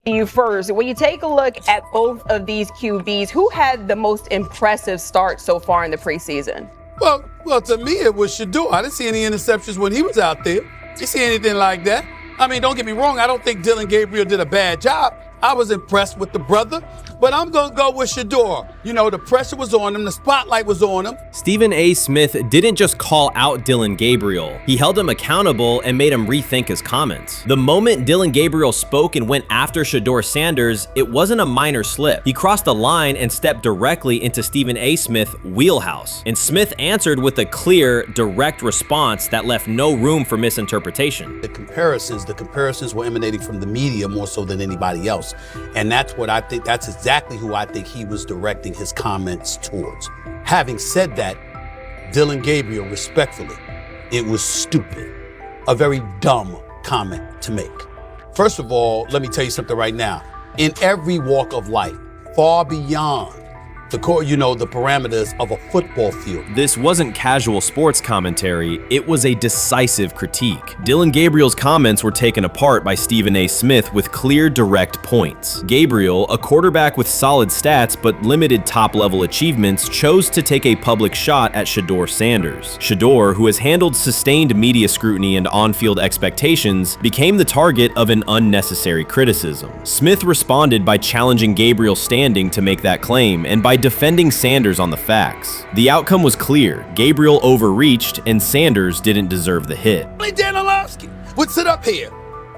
You first. When you take a look at both of these QBs, who had the most impressive start so far in the preseason? Well, to me, it was Shedeur. I didn't see any interceptions when he was out there. Didn't see anything like that. I mean, don't get me wrong. I don't think Dillon Gabriel did a bad job. I was impressed with the brother, but I'm going to go with Shedeur. You know, the pressure was on him. The spotlight was on him. Stephen A. Smith didn't just call out Dillon Gabriel. He held him accountable and made him rethink his comments. The moment Dillon Gabriel spoke and went after Shedeur Sanders, it wasn't a minor slip. He crossed the line and stepped directly into Stephen A. Smith's wheelhouse. And Smith answered with a clear, direct response that left no room for misinterpretation. The comparisons were emanating from the media more so than anybody else. And that's what I think, that's exactly who I think he was directing his comments towards. Having said that, Dillon Gabriel, respectfully, it was stupid. A very dumb comment to make. First of all, let me tell you something right now. In every walk of life, far beyond the parameters of a football field. This wasn't casual sports commentary, it was a decisive critique. Dillon Gabriel's comments were taken apart by Stephen A. Smith with clear, direct points. Gabriel, a quarterback with solid stats but limited top-level achievements, chose to take a public shot at Shedeur Sanders. Shedeur, who has handled sustained media scrutiny and on-field expectations, became the target of an unnecessary criticism. Smith responded by challenging Gabriel's standing to make that claim, and by defending Sanders on the facts. The outcome was clear. Gabriel overreached, and Sanders didn't deserve the hit. Dan Orlovsky would sit up here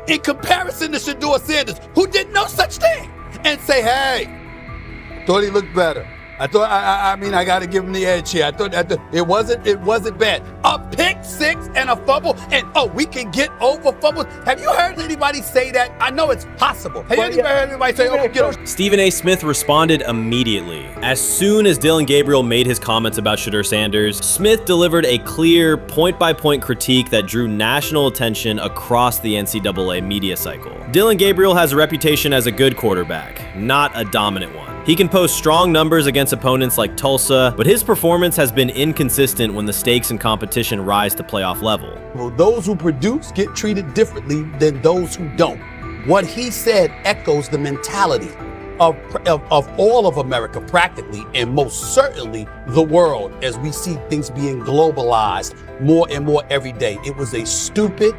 in comparison to Shedeur Sanders, who did no such thing, and say, hey, thought he looked better. I got to give him the edge here. I thought it wasn't bad. A pick six and a fumble, and we can get over fumbles. Have you heard anybody say that? I know it's possible. Have you ever heard anybody say, we get over? Stephen A. Smith responded immediately. As soon as Dillon Gabriel made his comments about Shedeur Sanders, Smith delivered a clear, point-by-point critique that drew national attention across the NCAA media cycle. Dillon Gabriel has a reputation as a good quarterback, not a dominant one. He can post strong numbers against opponents like Tulsa, but his performance has been inconsistent when the stakes and competition rise to playoff level. Well, those who produce get treated differently than those who don't. What he said echoes the mentality of all of America practically, and most certainly the world, as we see things being globalized more and more every day. It was a stupid,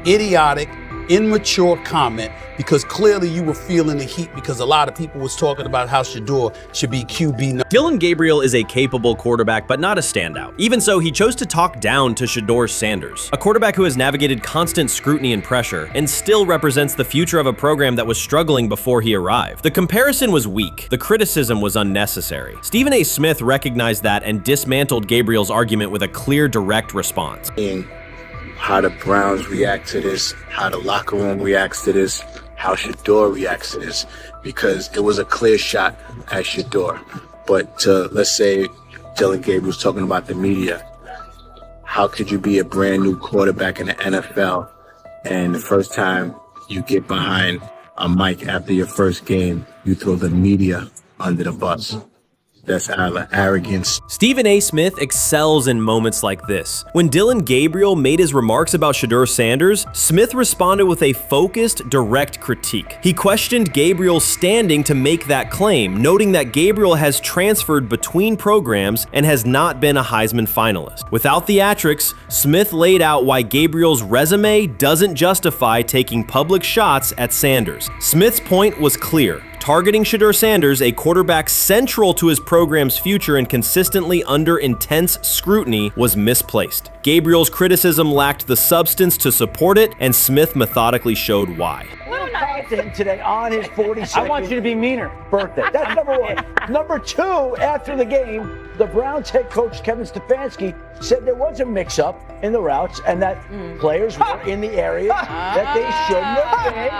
idiotic, immature comment, because clearly you were feeling the heat because a lot of people was talking about how Shedeur should be QB. Dillon Gabriel is a capable quarterback, but not a standout. Even so, he chose to talk down to Shedeur Sanders, a quarterback who has navigated constant scrutiny and pressure and still represents the future of a program that was struggling before he arrived. The comparison was weak. The criticism was unnecessary. Stephen A. Smith recognized that and dismantled Gabriel's argument with a clear, direct response. How the Browns react to this, how the locker room reacts to this, how Shedeur reacts to this, because it was a clear shot at Shedeur. But let's say Dillon Gabriel's talking about the media. How could you be a brand new quarterback in the NFL and the first time you get behind a mic after your first game, you throw the media under the bus? That's arrogance. Stephen A. Smith excels in moments like this. When Dillon Gabriel made his remarks about Shedeur Sanders, Smith responded with a focused, direct critique. He questioned Gabriel's standing to make that claim, noting that Gabriel has transferred between programs and has not been a Heisman finalist. Without theatrics, Smith laid out why Gabriel's resume doesn't justify taking public shots at Sanders. Smith's point was clear. Targeting Shedeur Sanders, a quarterback central to his program's future and consistently under intense scrutiny, was misplaced. Gabriel's criticism lacked the substance to support it, and Smith methodically showed why. Content today on his 42nd I want you to be meaner. Birthday. That's number one. Number two, after the game, the Browns head coach Kevin Stefanski said there was a mix-up in the routes and that players were in the area that they shouldn't have been.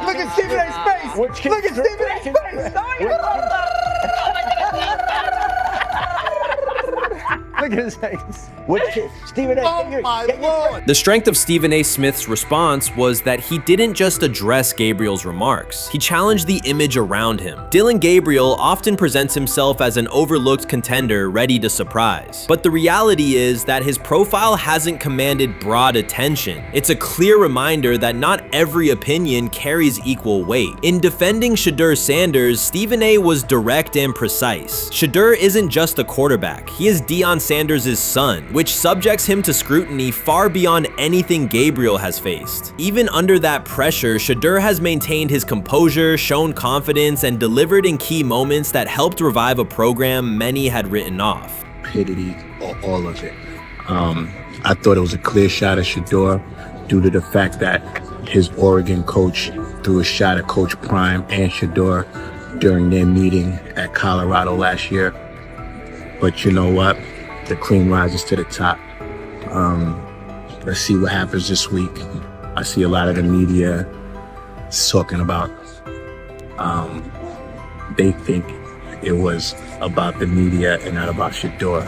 Look at Stephen A's face. Look at Stephen A's face. Look at Stephen A. Oh my Lord. The strength of Stephen A. Smith's response was that he didn't just address Gabriel's remarks. He challenged the image around him. Dillon Gabriel often presents himself as an overlooked contender ready to surprise. But the reality is that his profile hasn't commanded broad attention. It's a clear reminder that not every opinion carries equal weight. In defending Shedeur Sanders, Stephen A. was direct and precise. Shedeur isn't just a quarterback. He is Deion Sanders' son, which subjects him to scrutiny far beyond anything Gabriel has faced. Even under that pressure, Shedeur has maintained his composure, shown confidence, and delivered in key moments that helped revive a program many had written off. Stupidity, all of it. I thought it was a clear shot at Shedeur due to the fact that his Oregon coach threw a shot at Coach Prime and Shedeur during their meeting at Colorado last year. But you know what? The cream rises to the top. Let's see what happens this week. I see a lot of the media talking about they think it was about the media and not about Shedeur.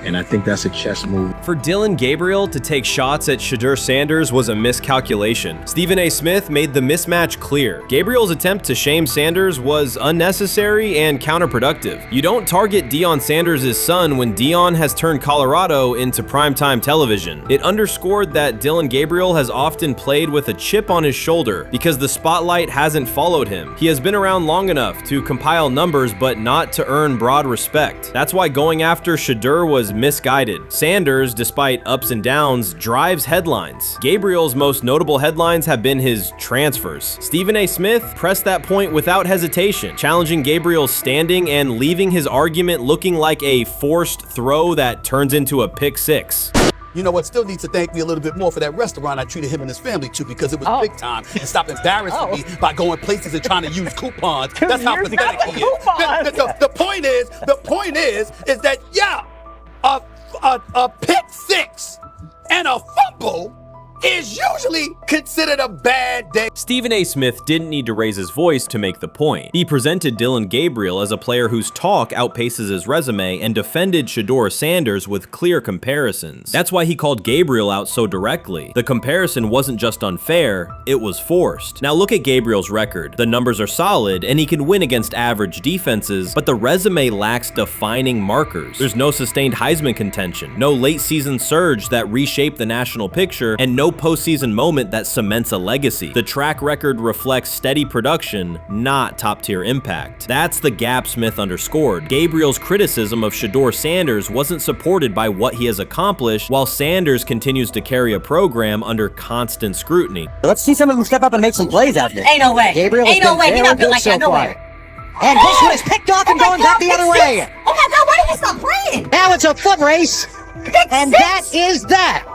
And I think that's a chess move. For Dillon Gabriel to take shots at Shedeur Sanders was a miscalculation. Stephen A. Smith made the mismatch clear. Gabriel's attempt to shame Sanders was unnecessary and counterproductive. You don't target Deion Sanders' son when Deion has turned Colorado into primetime television. It underscored that Dillon Gabriel has often played with a chip on his shoulder because the spotlight hasn't followed him. He has been around long enough to compile numbers but not to earn broad respect. That's why going after Shedeur was misguided. Sanders, despite ups and downs, drives headlines. Gabriel's most notable headlines have been his transfers. Stephen A. Smith pressed that point without hesitation, challenging Gabriel's standing and leaving his argument looking like a forced throw that turns into a pick six. You know what? Still needs to thank me a little bit more for that restaurant I treated him and his family to, because it was big time, and stop embarrassing me by going places and trying to use coupons. That's how pathetic he is. The point is that a pick six and a fumble is usually considered a bad day. Stephen A. Smith didn't need to raise his voice to make the point. He presented Dillon Gabriel as a player whose talk outpaces his resume and defended Shedeur Sanders with clear comparisons. That's why he called Gabriel out so directly. The comparison wasn't just unfair, it was forced. Now look at Gabriel's record. The numbers are solid and he can win against average defenses, but the resume lacks defining markers. There's no sustained Heisman contention, no late season surge that reshaped the national picture, and no postseason moment that cements a legacy. The track record reflects steady production, not top-tier impact. That's the gap Smith underscored. Gabriel's criticism of Shedeur Sanders wasn't supported by what he has accomplished, while Sanders continues to carry a program under constant scrutiny. Let's see some of them step up and make some plays out there. Ain't no way. Gabriel Ain't no way. He's not built like that. No way. And this one is picked off and going back the other way. Oh my God, why did he stop playing? Now it's a foot race. And that is that.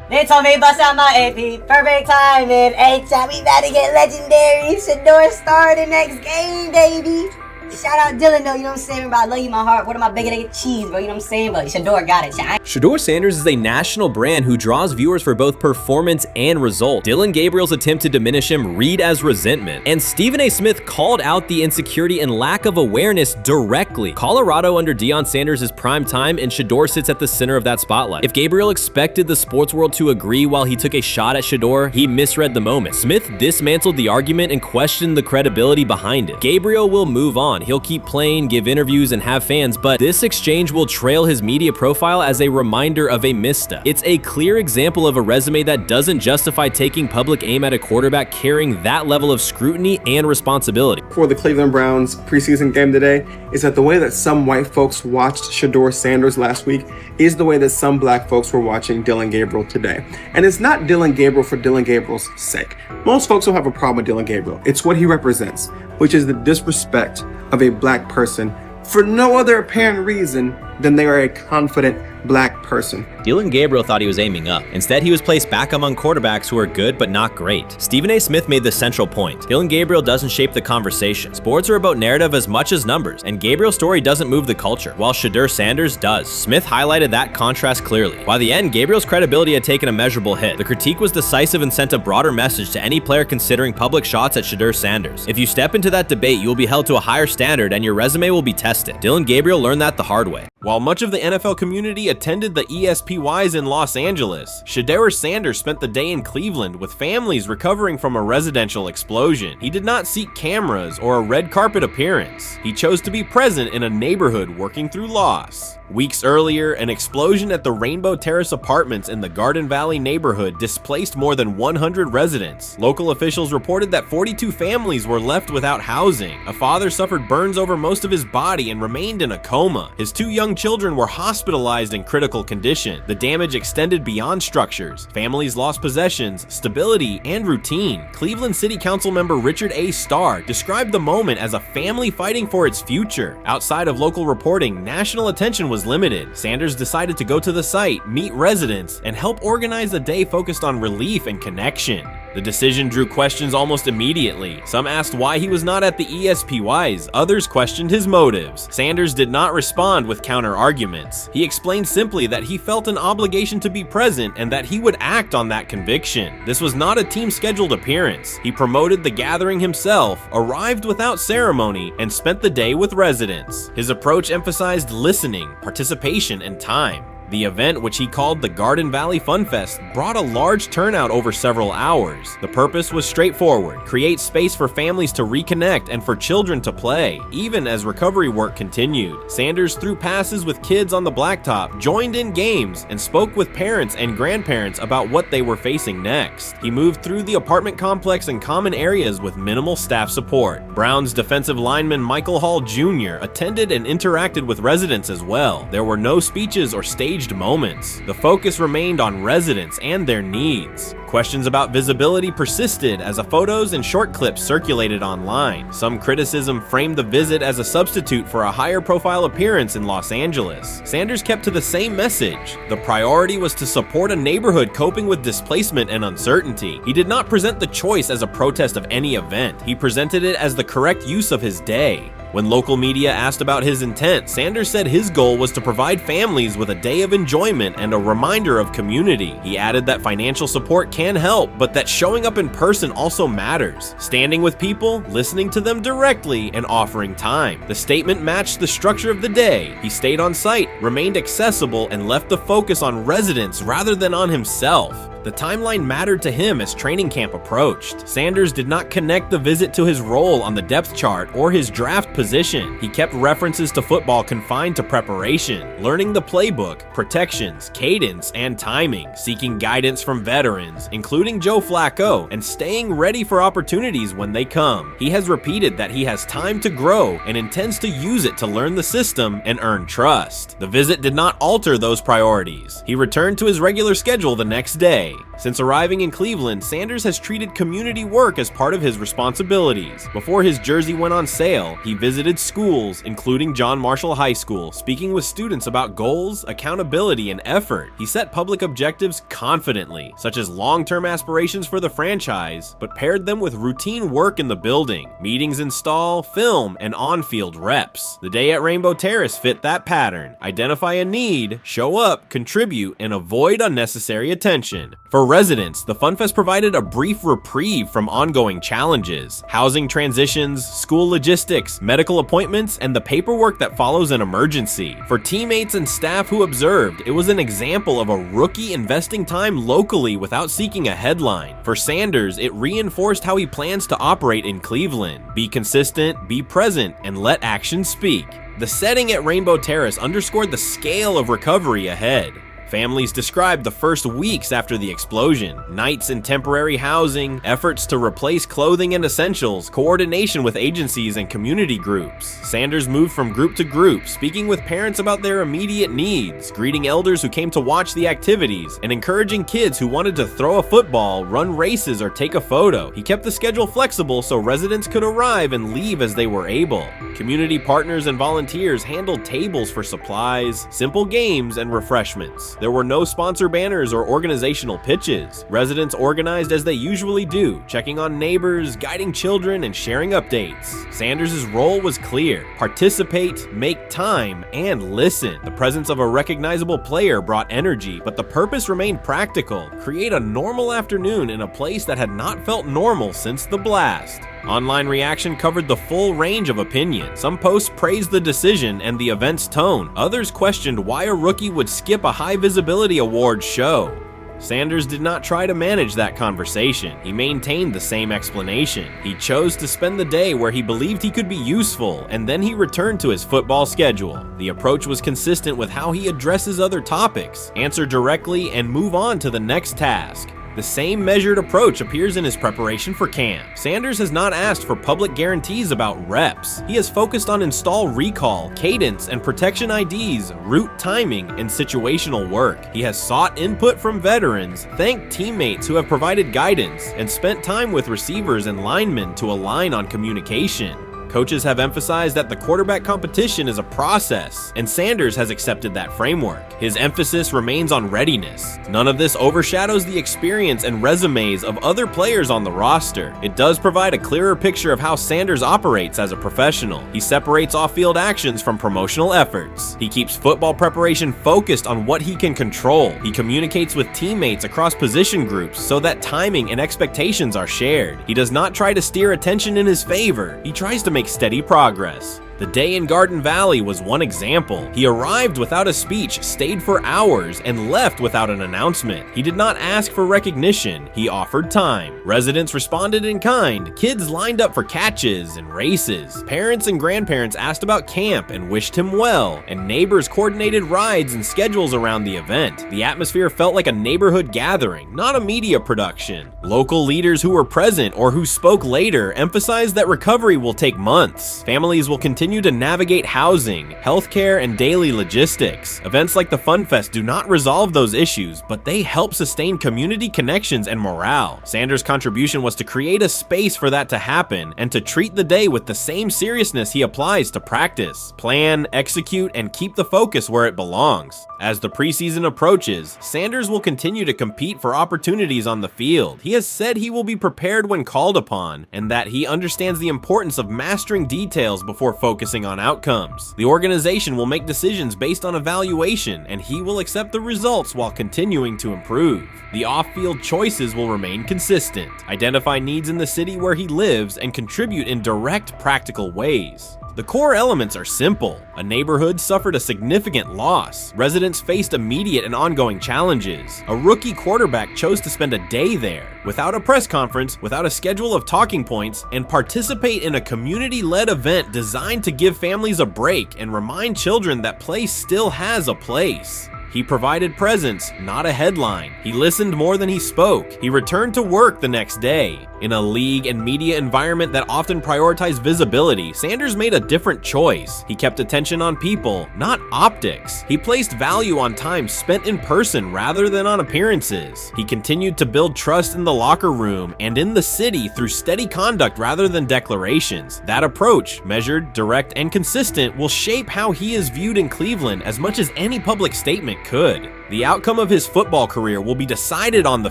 They told me bust out my AP, perfect timing. H-shot, we about to get legendary. Shedeur start the next game, baby. Shout out Dillon though, you know what I'm saying? Bro, I love you, my heart. What am I bigger than cheese, bro? You know what I'm saying? But Shedeur got it. Shedeur Sanders is a national brand who draws viewers for both performance and result. Dillon Gabriel's attempt to diminish him read as resentment. And Stephen A. Smith called out the insecurity and lack of awareness directly. Colorado under Deion Sanders is prime time, and Shedeur sits at the center of that spotlight. If Gabriel expected the sports world to agree while he took a shot at Shedeur, he misread the moment. Smith dismantled the argument and questioned the credibility behind it. Gabriel will move on. He'll keep playing, give interviews, and have fans, but this exchange will trail his media profile as a reminder of a misstep. It's a clear example of a resume that doesn't justify taking public aim at a quarterback carrying that level of scrutiny and responsibility. For the Cleveland Browns preseason game today is that the way that some white folks watched Shedeur Sanders last week is the way that some black folks were watching Dillon Gabriel today. And it's not Dillon Gabriel for Dillon Gabriel's sake. Most folks don't have a problem with Dillon Gabriel. It's what he represents, which is the disrespect of a black person for no other apparent reason than they are a confident black person. Dillon Gabriel thought he was aiming up. Instead, he was placed back among quarterbacks who are good but not great. Stephen A. Smith made the central point. Dillon Gabriel doesn't shape the conversation. Sports are about narrative as much as numbers, and Gabriel's story doesn't move the culture, while Shedeur Sanders does. Smith highlighted that contrast clearly. By the end, Gabriel's credibility had taken a measurable hit. The critique was decisive and sent a broader message to any player considering public shots at Shedeur Sanders. If you step into that debate, you will be held to a higher standard and your resume will be tested. Dillon Gabriel learned that the hard way. While much of the NFL community attended the ESPYs in Los Angeles, Shedeur Sanders spent the day in Cleveland with families recovering from a residential explosion. He did not seek cameras or a red carpet appearance. He chose to be present in a neighborhood working through loss. Weeks earlier, an explosion at the Rainbow Terrace apartments in the Garden Valley neighborhood displaced more than 100 residents. Local officials reported that 42 families were left without housing. A father suffered burns over most of his body and remained in a coma. His 2 young children were hospitalized in critical condition. The damage extended beyond structures. Families lost possessions, stability, and routine. Cleveland City Council member Richard A. Starr described the moment as a family fighting for its future. Outside of local reporting, national attention was limited. Sanders decided to go to the site, meet residents, and help organize a day focused on relief and connection. The decision drew questions almost immediately. Some asked why he was not at the ESPYs, others questioned his motives. Sanders did not respond with counter-arguments. He explained simply that he felt an obligation to be present and that he would act on that conviction. This was not a team-scheduled appearance. He promoted the gathering himself, arrived without ceremony, and spent the day with residents. His approach emphasized listening, participation, and time. The event, which he called the Garden Valley Fun Fest, brought a large turnout over several hours. The purpose was straightforward: create space for families to reconnect and for children to play, even as recovery work continued. Sanders threw passes with kids on the blacktop, joined in games, and spoke with parents and grandparents about what they were facing next. He moved through the apartment complex and common areas with minimal staff support. Browns defensive lineman Michael Hall Jr. attended and interacted with residents as well. There were no speeches or staged moments. The focus remained on residents and their needs. Questions about visibility persisted as photos and short clips circulated online. Some criticism framed the visit as a substitute for a higher profile appearance in Los Angeles. Sanders kept to the same message. The priority was to support a neighborhood coping with displacement and uncertainty. He did not present the choice as a protest of any event. He presented it as the correct use of his day. When local media asked about his intent, Sanders said his goal was to provide families with a day of enjoyment and a reminder of community. He added that financial support can help, but that showing up in person also matters. Standing with people, listening to them directly, and offering time. The statement matched the structure of the day. He stayed on site, remained accessible, and left the focus on residents rather than on himself. The timeline mattered to him as training camp approached. Sanders did not connect the visit to his role on the depth chart or his draft position. He kept references to football confined to preparation, learning the playbook, protections, cadence, and timing, seeking guidance from veterans, including Joe Flacco, and staying ready for opportunities when they come. He has repeated that he has time to grow and intends to use it to learn the system and earn trust. The visit did not alter those priorities. He returned to his regular schedule the next day. Since arriving in Cleveland, Sanders has treated community work as part of his responsibilities. Before his jersey went on sale, he visited schools, including John Marshall High School, speaking with students about goals, accountability, and effort. He set public objectives confidently, such as long-term aspirations for the franchise, but paired them with routine work in the building, meetings in stall, film, and on-field reps. The day at Rainbow Terrace fit that pattern. Identify a need, show up, contribute, and avoid unnecessary attention. For residents, the FunFest provided a brief reprieve from ongoing challenges: housing transitions, school logistics, medical appointments, and the paperwork that follows an emergency. For teammates and staff who observed, it was an example of a rookie investing time locally without seeking a headline. For Sanders, it reinforced how he plans to operate in Cleveland: be consistent, be present, and let actions speak. The setting at Rainbow Terrace underscored the scale of recovery ahead. Families described the first weeks after the explosion: nights in temporary housing, efforts to replace clothing and essentials, coordination with agencies and community groups. Sanders moved from group to group, speaking with parents about their immediate needs, greeting elders who came to watch the activities, and encouraging kids who wanted to throw a football, run races, or take a photo. He kept the schedule flexible so residents could arrive and leave as they were able. Community partners and volunteers handled tables for supplies, simple games, and refreshments. There were no sponsor banners or organizational pitches. Residents organized as they usually do, checking on neighbors, guiding children, and sharing updates. Sanders' role was clear: participate, make time, and listen. The presence of a recognizable player brought energy, but the purpose remained practical: create a normal afternoon in a place that had not felt normal since the blast. Online reaction covered the full range of opinion. Some posts praised the decision and the event's tone. Others questioned why a rookie would skip a high-visibility awards show. Sanders did not try to manage that conversation. He maintained the same explanation. He chose to spend the day where he believed he could be useful, and then he returned to his football schedule. The approach was consistent with how he addresses other topics: answer directly and move on to the next task. The same measured approach appears in his preparation for camp. Sanders has not asked for public guarantees about reps. He has focused on install recall, cadence, and protection IDs, route timing, and situational work. He has sought input from veterans, thanked teammates who have provided guidance, and spent time with receivers and linemen to align on communication. Coaches have emphasized that the quarterback competition is a process, and Sanders has accepted that framework. His emphasis remains on readiness. None of this overshadows the experience and resumes of other players on the roster. It does provide a clearer picture of how Sanders operates as a professional. He separates off-field actions from promotional efforts. He keeps football preparation focused on what he can control. He communicates with teammates across position groups so that timing and expectations are shared. He does not try to steer attention in his favor. He tries to make steady progress. The day in Garden Valley was one example. He arrived without a speech, stayed for hours, and left without an announcement. He did not ask for recognition. He offered time. Residents responded in kind. Kids lined up for catches and races. Parents and grandparents asked about camp and wished him well, and neighbors coordinated rides and schedules around the event. The atmosphere felt like a neighborhood gathering, not a media production. Local leaders who were present or who spoke later emphasized that recovery will take months. Families will continue to navigate housing, healthcare, and daily logistics. Events like the Fun Fest do not resolve those issues, but they help sustain community connections and morale. Sanders' contribution was to create a space for that to happen and to treat the day with the same seriousness he applies to practice, plan, execute, and keep the focus where it belongs. As the preseason approaches, Sanders will continue to compete for opportunities on the field. He has said he will be prepared when called upon, and that he understands the importance of mastering details before focusing on outcomes. The organization will make decisions based on evaluation, and he will accept the results while continuing to improve. The off-field choices will remain consistent, identify needs in the city where he lives, and contribute in direct, practical ways. The core elements are simple. A neighborhood suffered a significant loss. Residents faced immediate and ongoing challenges. A rookie quarterback chose to spend a day there, without a press conference, without a schedule of talking points, and participate in a community-led event designed to give families a break and remind children that play still has a place. He provided presence, not a headline. He listened more than he spoke. He returned to work the next day. In a league and media environment that often prioritize visibility, Sanders made a different choice. He kept attention on people, not optics. He placed value on time spent in person rather than on appearances. He continued to build trust in the locker room and in the city through steady conduct rather than declarations. That approach, measured, direct, and consistent, will shape how he is viewed in Cleveland as much as any public statement could. The outcome of his football career will be decided on the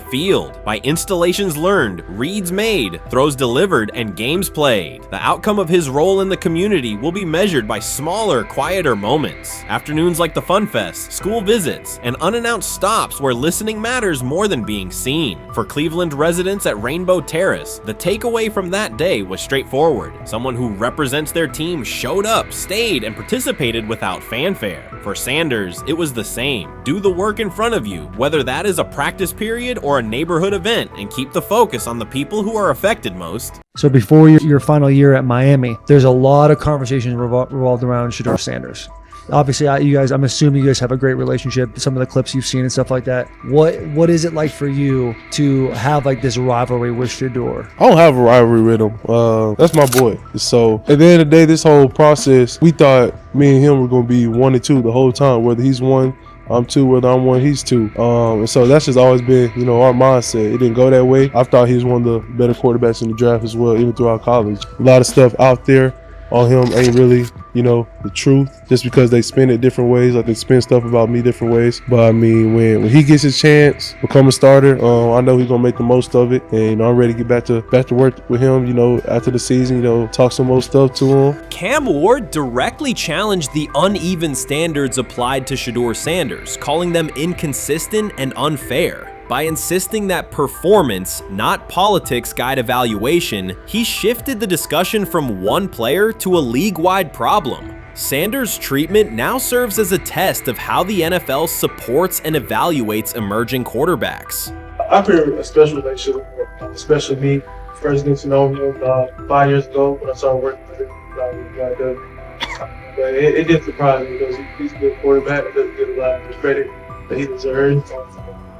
field by installations learned, reads made, throws delivered, and games played. The outcome of his role in the community will be measured by smaller, quieter moments. Afternoons like the Fun Fest, school visits, and unannounced stops where listening matters more than being seen. For Cleveland residents at Rainbow Terrace, the takeaway from that day was straightforward. Someone who represents their team showed up, stayed, and participated without fanfare. For Sanders, it was the same. Do the work in front of you, whether that is a practice period or a neighborhood event, and keep the focus on the people who are affected most. So before your final year at Miami, there's a lot of conversations revolved around Shedeur Sanders. Obviously, I'm assuming you guys have a great relationship. Some of the clips you've seen and stuff like that. What is it like for you to have like this rivalry with Shedeur? I don't have a rivalry with him. That's my boy. So at the end of the day, this whole process, we thought me and him were going to be 1 and 2 the whole time. Whether he's 1, I'm 2, whether I'm 1, he's 2. And so that's just always been, our mindset. It didn't go that way. I thought he was one of the better quarterbacks in the draft as well, even throughout college. A lot of stuff out there on him ain't really, the truth, just because they spin it different ways. Like they spin stuff about me different ways. But I mean, when he gets his chance, become a starter, I know he's gonna make the most of it. And I'm ready to get back to work with him, after the season, talk some more stuff to him. Cam Ward directly challenged the uneven standards applied to Shedeur Sanders, calling them inconsistent and unfair. By insisting that performance, not politics, guide evaluation, he shifted the discussion from one player to a league-wide problem. Sanders' treatment now serves as a test of how the NFL supports and evaluates emerging quarterbacks. I feel a special relationship with him, especially me. First getting to know him 5 years ago when I started working with him. But it did surprise me because he's a good quarterback. It doesn't get a lot of credit that he deserves,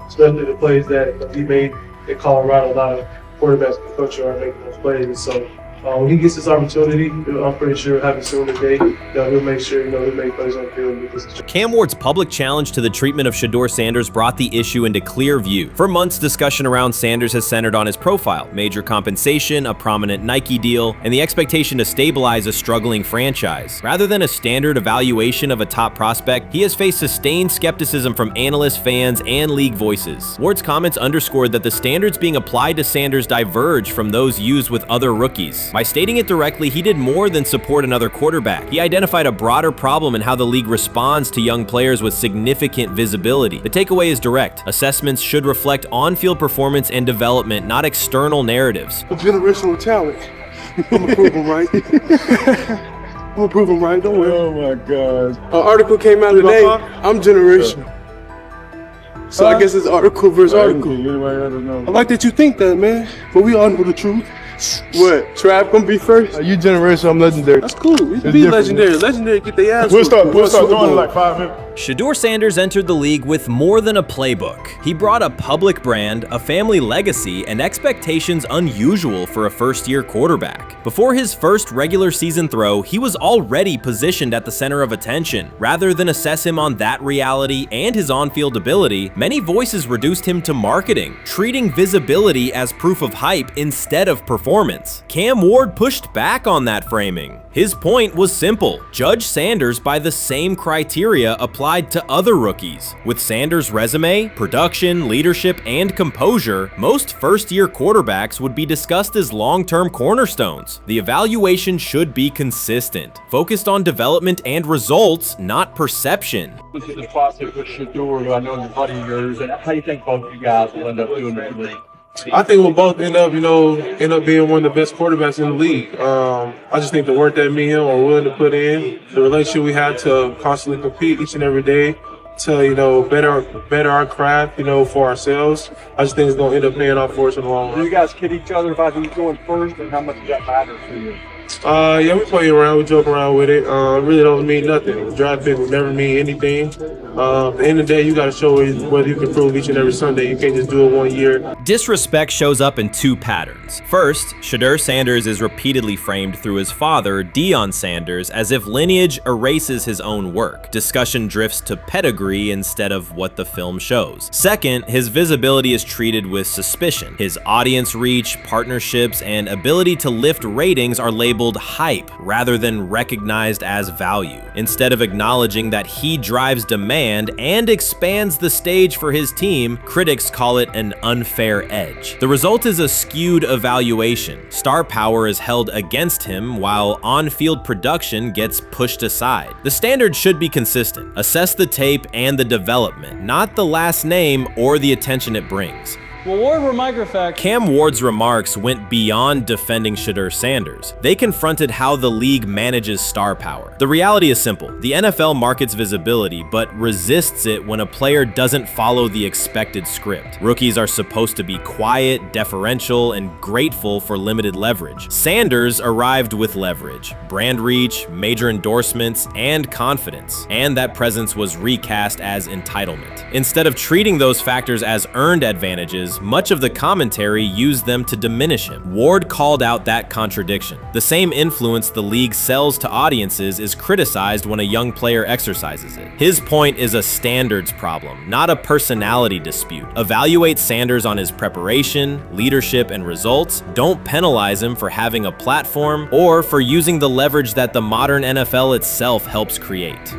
especially the plays that he made in Colorado. A lot of quarterbacks in the country are making those plays. And so when he gets this opportunity, I'm pretty sure having soon today that he'll make sure he'll make plays on the field. Cam Ward's public challenge to the treatment of Shedeur Sanders brought the issue into clear view. For months, discussion around Sanders has centered on his profile, major compensation, a prominent Nike deal, and the expectation to stabilize a struggling franchise. Rather than a standard evaluation of a top prospect, he has faced sustained skepticism from analysts, fans, and league voices. Ward's comments underscored that the standards being applied to Sanders diverge from those used with other rookies. By stating it directly, he did more than support another quarterback. He identified a broader problem in how the league responds to young players with significant visibility. The takeaway is direct. Assessments should reflect on-field performance and development, not external narratives. A generational talent. I'm gonna prove him right. I'm gonna prove him right, don't worry. Oh my God. An article came out today. I'm generational. So I guess it's article versus article. I like that you think that, man. But we all know the truth. What? Trav gonna be first? You generation, I'm legendary. That's cool. We can be legendary. Legendary, get their ass. We'll start doing it in like 5 minutes. Shedeur Sanders entered the league with more than a playbook. He brought a public brand, a family legacy, and expectations unusual for a first-year quarterback. Before his first regular season throw, he was already positioned at the center of attention. Rather than assess him on that reality and his on-field ability, many voices reduced him to marketing, treating visibility as proof of hype instead of performance. Cam Ward pushed back on that framing. His point was simple: judge Sanders by the same criteria applied to other rookies. With Sanders' resume, production, leadership, and composure, most first-year quarterbacks would be discussed as long-term cornerstones. The evaluation should be consistent, focused on development and results, not perception. This is the process with Shedeur, who I know is a buddy of yours, and how do you think both of you guys will end up doing in the league? I think we'll both end up being one of the best quarterbacks in the league. I just think the work that me and him are willing to put in, the relationship we have to constantly compete each and every day, to better our craft, for ourselves. I just think it's gonna end up paying off for us in the long run. Do you guys kid each other about who's going first and how much that matters to you? Yeah, we play around, we joke around with it. It really don't mean nothing. The draft pick will never mean anything. At the end of the day, you got to show whether you can prove each and every Sunday. You can't just do it 1 year. Disrespect shows up in two patterns. First, Shedeur Sanders is repeatedly framed through his father, Deion Sanders, as if lineage erases his own work. Discussion drifts to pedigree instead of what the film shows. Second, his visibility is treated with suspicion. His audience reach, partnerships, and ability to lift ratings are labeled hype rather than recognized as value. Instead of acknowledging that he drives demand and expands the stage for his team, critics call it an unfair edge. The result is a skewed evaluation. Star power is held against him while on-field production gets pushed aside. The standard should be consistent. Assess the tape and the development, not the last name or the attention it brings. Well, Ward were microfacts. Cam Ward's remarks went beyond defending Shedeur Sanders. They confronted how the league manages star power. The reality is simple. The NFL markets visibility, but resists it when a player doesn't follow the expected script. Rookies are supposed to be quiet, deferential, and grateful for limited leverage. Sanders arrived with leverage, brand reach, major endorsements, and confidence. And that presence was recast as entitlement. Instead of treating those factors as earned advantages, much of the commentary used them to diminish him. Ward called out that contradiction. The same influence the league sells to audiences is criticized when a young player exercises it. His point is a standards problem, not a personality dispute. Evaluate Sanders on his preparation, leadership, and results. Don't penalize him for having a platform or for using the leverage that the modern NFL itself helps create.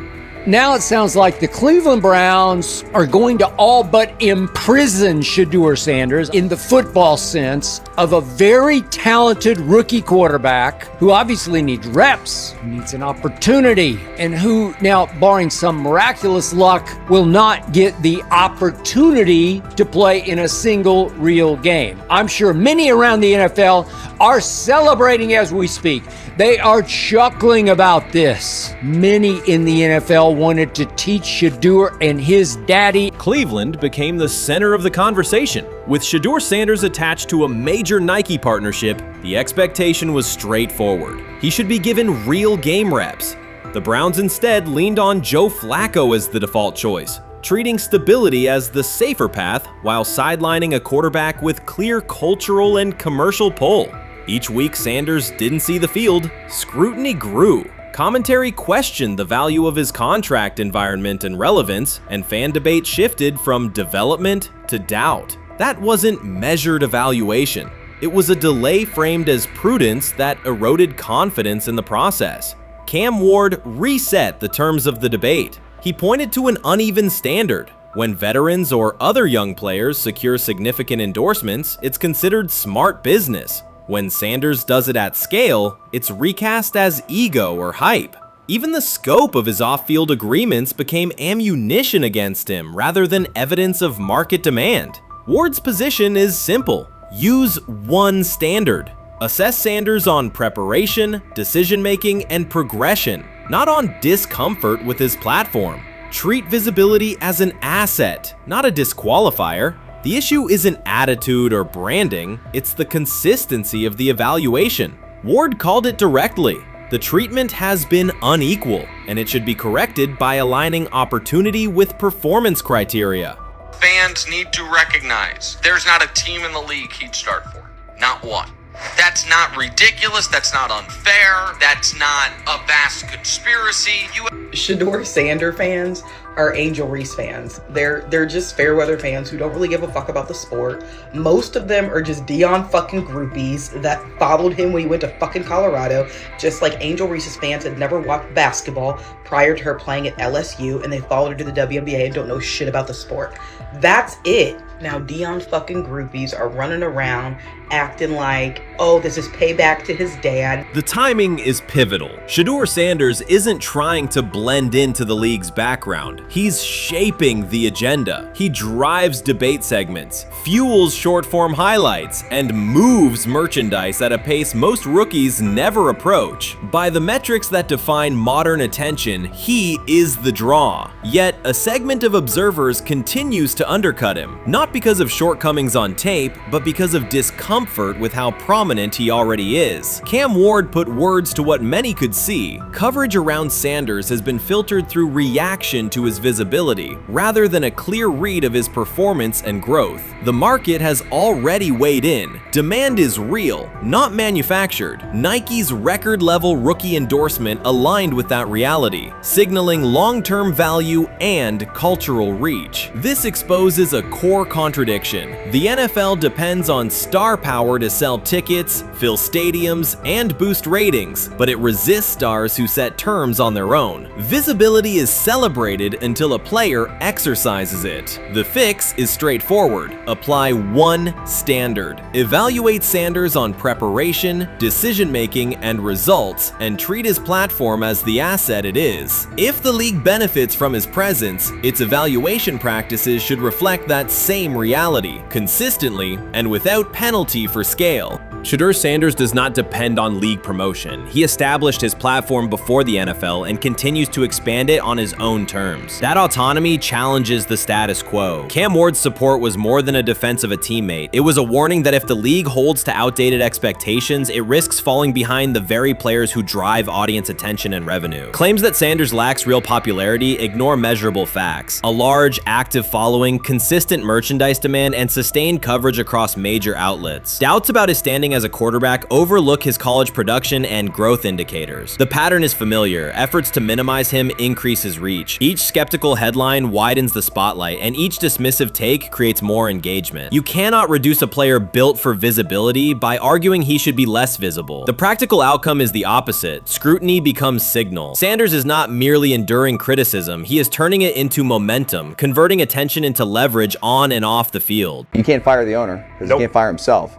Now it sounds like the Cleveland Browns are going to all but imprison Shedeur Sanders in the football sense of a very talented rookie quarterback who obviously needs reps, needs an opportunity, and who now, barring some miraculous luck, will not get the opportunity to play in a single real game. I'm sure many around the NFL are celebrating as we speak. They are chuckling about this. Many in the NFL wanted to teach Shedeur and his daddy. Cleveland became the center of the conversation. With Shedeur Sanders attached to a major Nike partnership, the expectation was straightforward. He should be given real game reps. The Browns instead leaned on Joe Flacco as the default choice, treating stability as the safer path while sidelining a quarterback with clear cultural and commercial pull. Each week Sanders didn't see the field, scrutiny grew. Commentary questioned the value of his contract environment and relevance, and fan debate shifted from development to doubt. That wasn't measured evaluation. It was a delay framed as prudence that eroded confidence in the process. Cam Ward reset the terms of the debate. He pointed to an uneven standard. When veterans or other young players secure significant endorsements, it's considered smart business. When Sanders does it at scale, it's recast as ego or hype. Even the scope of his off-field agreements became ammunition against him rather than evidence of market demand. Ward's position is simple. Use one standard. Assess Sanders on preparation, decision-making, and progression, not on discomfort with his platform. Treat visibility as an asset, not a disqualifier. The issue isn't attitude or branding, it's the consistency of the evaluation. Ward called it directly. The treatment has been unequal, and it should be corrected by aligning opportunity with performance criteria. Fans need to recognize there's not a team in the league he'd start for. Not one. That's not ridiculous, that's not unfair, that's not a vast conspiracy. Shedeur Sanders fans are Angel Reese fans. They're just fair weather fans who don't really give a fuck about the sport. Most of them are just Dion fucking groupies that followed him when he went to fucking Colorado, just like Angel Reese's fans had never watched basketball prior to her playing at LSU, and they followed her to the WNBA and don't know shit about the sport. That's it. Now Dion fucking groupies are running around acting like, oh, this is payback to his dad. The timing is pivotal. Shedeur Sanders isn't trying to blend into the league's background. He's shaping the agenda. He drives debate segments, fuels short-form highlights, and moves merchandise at a pace most rookies never approach. By the metrics that define modern attention, he is the draw. Yet, a segment of observers continues to undercut him, not because of shortcomings on tape, but because of discomfort with how prominent he already is. Cam Ward put words to what many could see. Coverage around Sanders has been filtered through reaction to his visibility, rather than a clear read of his performance and growth. The market has already weighed in. Demand is real, not manufactured. Nike's record-level rookie endorsement aligned with that reality, signaling long-term value and cultural reach. This exposes a core contradiction. The NFL depends on star power to sell tickets, fill stadiums, and boost ratings, but it resists stars who set terms on their own. Visibility is celebrated until a player exercises it. The fix is straightforward. Apply one standard. Evaluate Sanders on preparation, decision-making, and results, and treat his platform as the asset it is. If the league benefits from his presence, its evaluation practices should reflect that same reality, consistently and without penalty for scale. Shedeur Sanders does not depend on league promotion. He established his platform before the NFL and continues to expand it on his own terms. That autonomy challenges the status quo. Cam Ward's support was more than a defense of a teammate. It was a warning that if the league holds to outdated expectations, it risks falling behind the very players who drive audience attention and revenue. Claims that Sanders lacks real popularity ignore measurable facts. A large, active following, consistent merchandise demand, and sustained coverage across major outlets. Doubts about his standing as a quarterback overlook his college production and growth indicators. The pattern is familiar. Efforts to minimize him increase his reach. Each skeptical headline widens the spotlight, and each dismissive take creates more engagement. You cannot reduce a player built for visibility by arguing he should be less visible. The practical outcome is the opposite. Scrutiny becomes signal. Sanders is not merely enduring criticism, he is turning it into momentum, converting attention into leverage on and off the field. You can't fire the owner because he can't fire himself.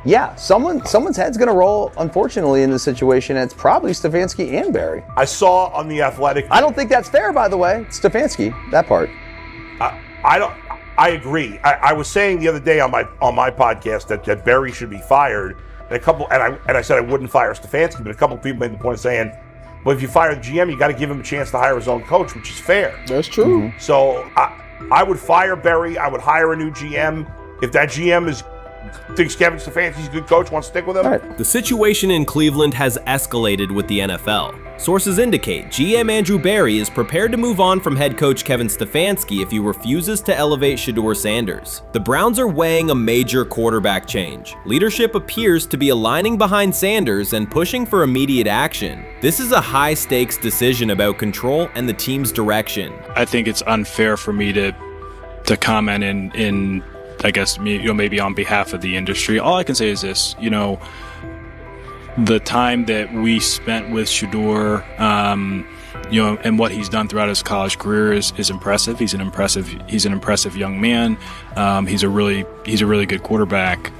Yeah, someone's head's going to roll, unfortunately, in this situation, and it's probably Stefanski and Barry. I saw on The Athletic. I don't think that's fair, by the way. Stefanski, that part. I agree. I was saying the other day on my podcast that Barry should be fired, and I said I wouldn't fire Stefanski, but a couple of people made the point of saying, well, if you fire the GM, you got to give him a chance to hire his own coach, which is fair. That's true. Mm-hmm. So I would fire Barry. I would hire a new GM. If that GM thinks Kevin Stefanski's a good coach, wants to stick with him. Right. The situation in Cleveland has escalated with the NFL. Sources indicate GM Andrew Barry is prepared to move on from head coach Kevin Stefanski if he refuses to elevate Shedeur Sanders. The Browns are weighing a major quarterback change. Leadership appears to be aligning behind Sanders and pushing for immediate action. This is a high-stakes decision about control and the team's direction. I think it's unfair for me to comment in I guess, maybe on behalf of the industry. All I can say is this, the time that we spent with Shedeur, and what he's done throughout his college career is impressive. He's an impressive young man. He's a really good quarterback.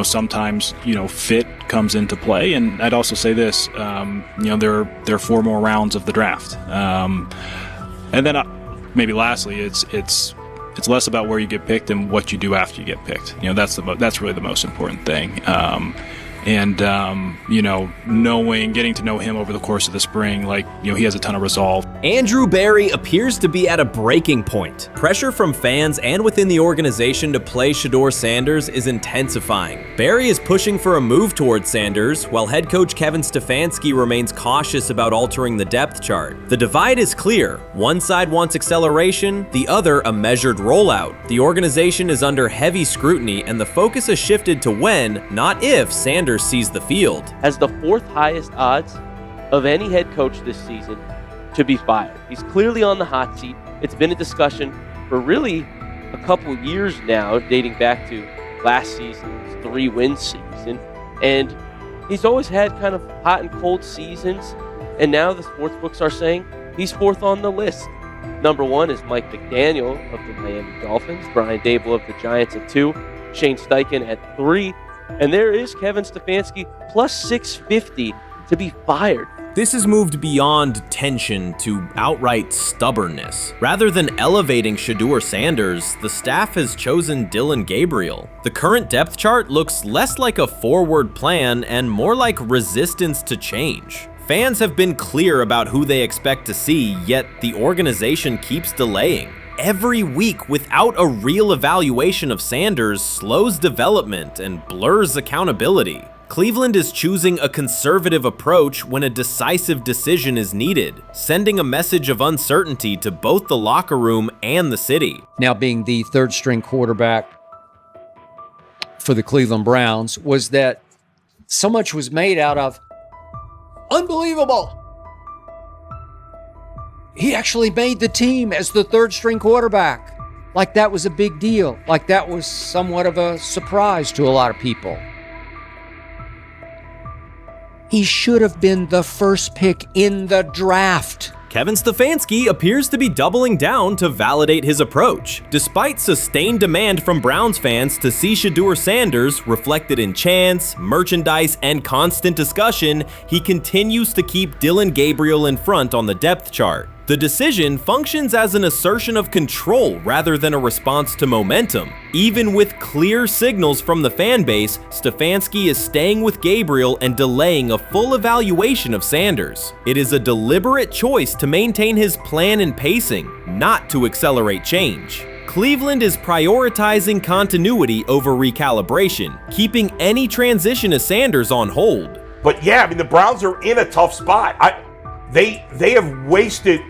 Sometimes, fit comes into play. And I'd also say this, there are 4 more rounds of the draft. And then maybe lastly, it's less about where you get picked and what you do after you get picked. That's really the most important thing. Getting to know him over the course of the spring, he has a ton of resolve. Andrew Barry appears to be at a breaking point. Pressure from fans and within the organization to play Shedeur Sanders is intensifying. Barry is pushing for a move towards Sanders, while head coach Kevin Stefanski remains cautious about altering the depth chart. The divide is clear. One side wants acceleration, the other a measured rollout. The organization is under heavy scrutiny, and the focus has shifted to when, not if, Sanders sees the field. Has the 4th highest odds of any head coach this season to be fired. He's clearly on the hot seat. It's been a discussion for really a couple years now, dating back to last season's 3-win season. And he's always had kind of hot and cold seasons. And now the sports books are saying he's 4th on the list. Number 1 is Mike McDaniel of the Miami Dolphins, Brian Daboll of the Giants at 2, Shane Steichen at 3, and there is Kevin Stefanski plus 650 to be fired. This has moved beyond tension to outright stubbornness. Rather than elevating Shedeur Sanders, the staff has chosen Dillon Gabriel. The current depth chart looks less like a forward plan and more like resistance to change. Fans have been clear about who they expect to see, yet the organization keeps delaying. Every week without a real evaluation of Sanders slows development and blurs accountability. Cleveland is choosing a conservative approach when a decisive decision is needed, sending a message of uncertainty to both the locker room and the city. Now being the 3rd string quarterback for the Cleveland Browns, was that so much was made out of unbelievable. He actually made the team as the 3rd string quarterback. Like that was a big deal. Like that was somewhat of a surprise to a lot of people. He should have been the 1st pick in the draft. Kevin Stefanski appears to be doubling down to validate his approach. Despite sustained demand from Browns fans to see Shedeur Sanders reflected in chants, merchandise, and constant discussion, he continues to keep Dillon Gabriel in front on the depth chart. The decision functions as an assertion of control rather than a response to momentum. Even with clear signals from the fan base, Stefanski is staying with Gabriel and delaying a full evaluation of Sanders. It is a deliberate choice to maintain his plan and pacing, not to accelerate change. Cleveland is prioritizing continuity over recalibration, keeping any transition to Sanders on hold. But yeah, the Browns are in a tough spot. They have wasted.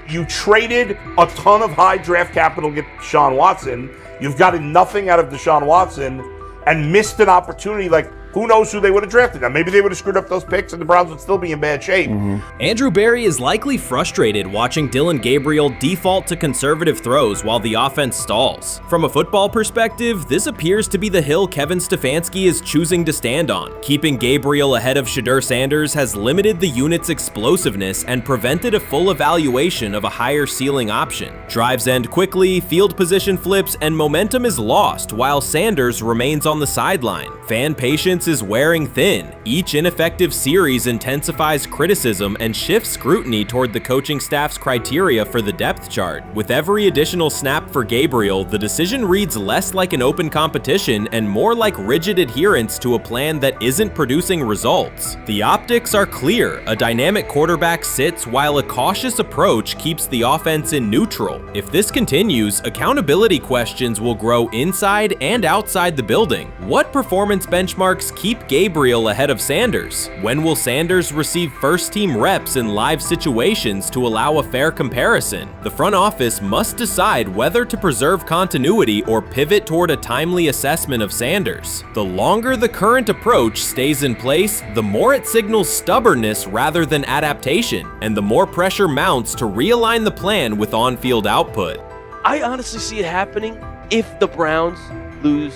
You traded a ton of high draft capital to get Deshaun Watson. You've gotten nothing out of Deshaun Watson. and missed an opportunity. Like, who knows who they would have drafted? Now, maybe they would have screwed up those picks and the Browns would still be in bad shape. Andrew Berry is likely frustrated watching Dillon Gabriel default to conservative throws while the offense stalls. From a football perspective, this appears to be the hill Kevin Stefanski is choosing to stand on. Keeping Gabriel ahead of Shedeur Sanders has limited the unit's explosiveness and prevented a full evaluation of a higher ceiling option. Drives end quickly, field position flips, and momentum is lost while Sanders remains on the sideline. Fan patience is wearing thin. Each ineffective series intensifies criticism and shifts scrutiny toward the coaching staff's criteria for the depth chart. With every additional snap for Gabriel, the decision reads less like an open competition and more like rigid adherence to a plan that isn't producing results. The optics are clear. A dynamic quarterback sits while a cautious approach keeps the offense in neutral. If this continues, accountability questions will grow inside and outside the building. What performance benchmarks keep Gabriel ahead of Sanders? When will Sanders receive first-team reps in live situations to allow a fair comparison? The front office must decide whether to preserve continuity or pivot toward a timely assessment of Sanders. The longer the current approach stays in place, the more it signals stubbornness rather than adaptation, and the more pressure mounts to realign the plan with on-field output. I honestly see it happening if the Browns lose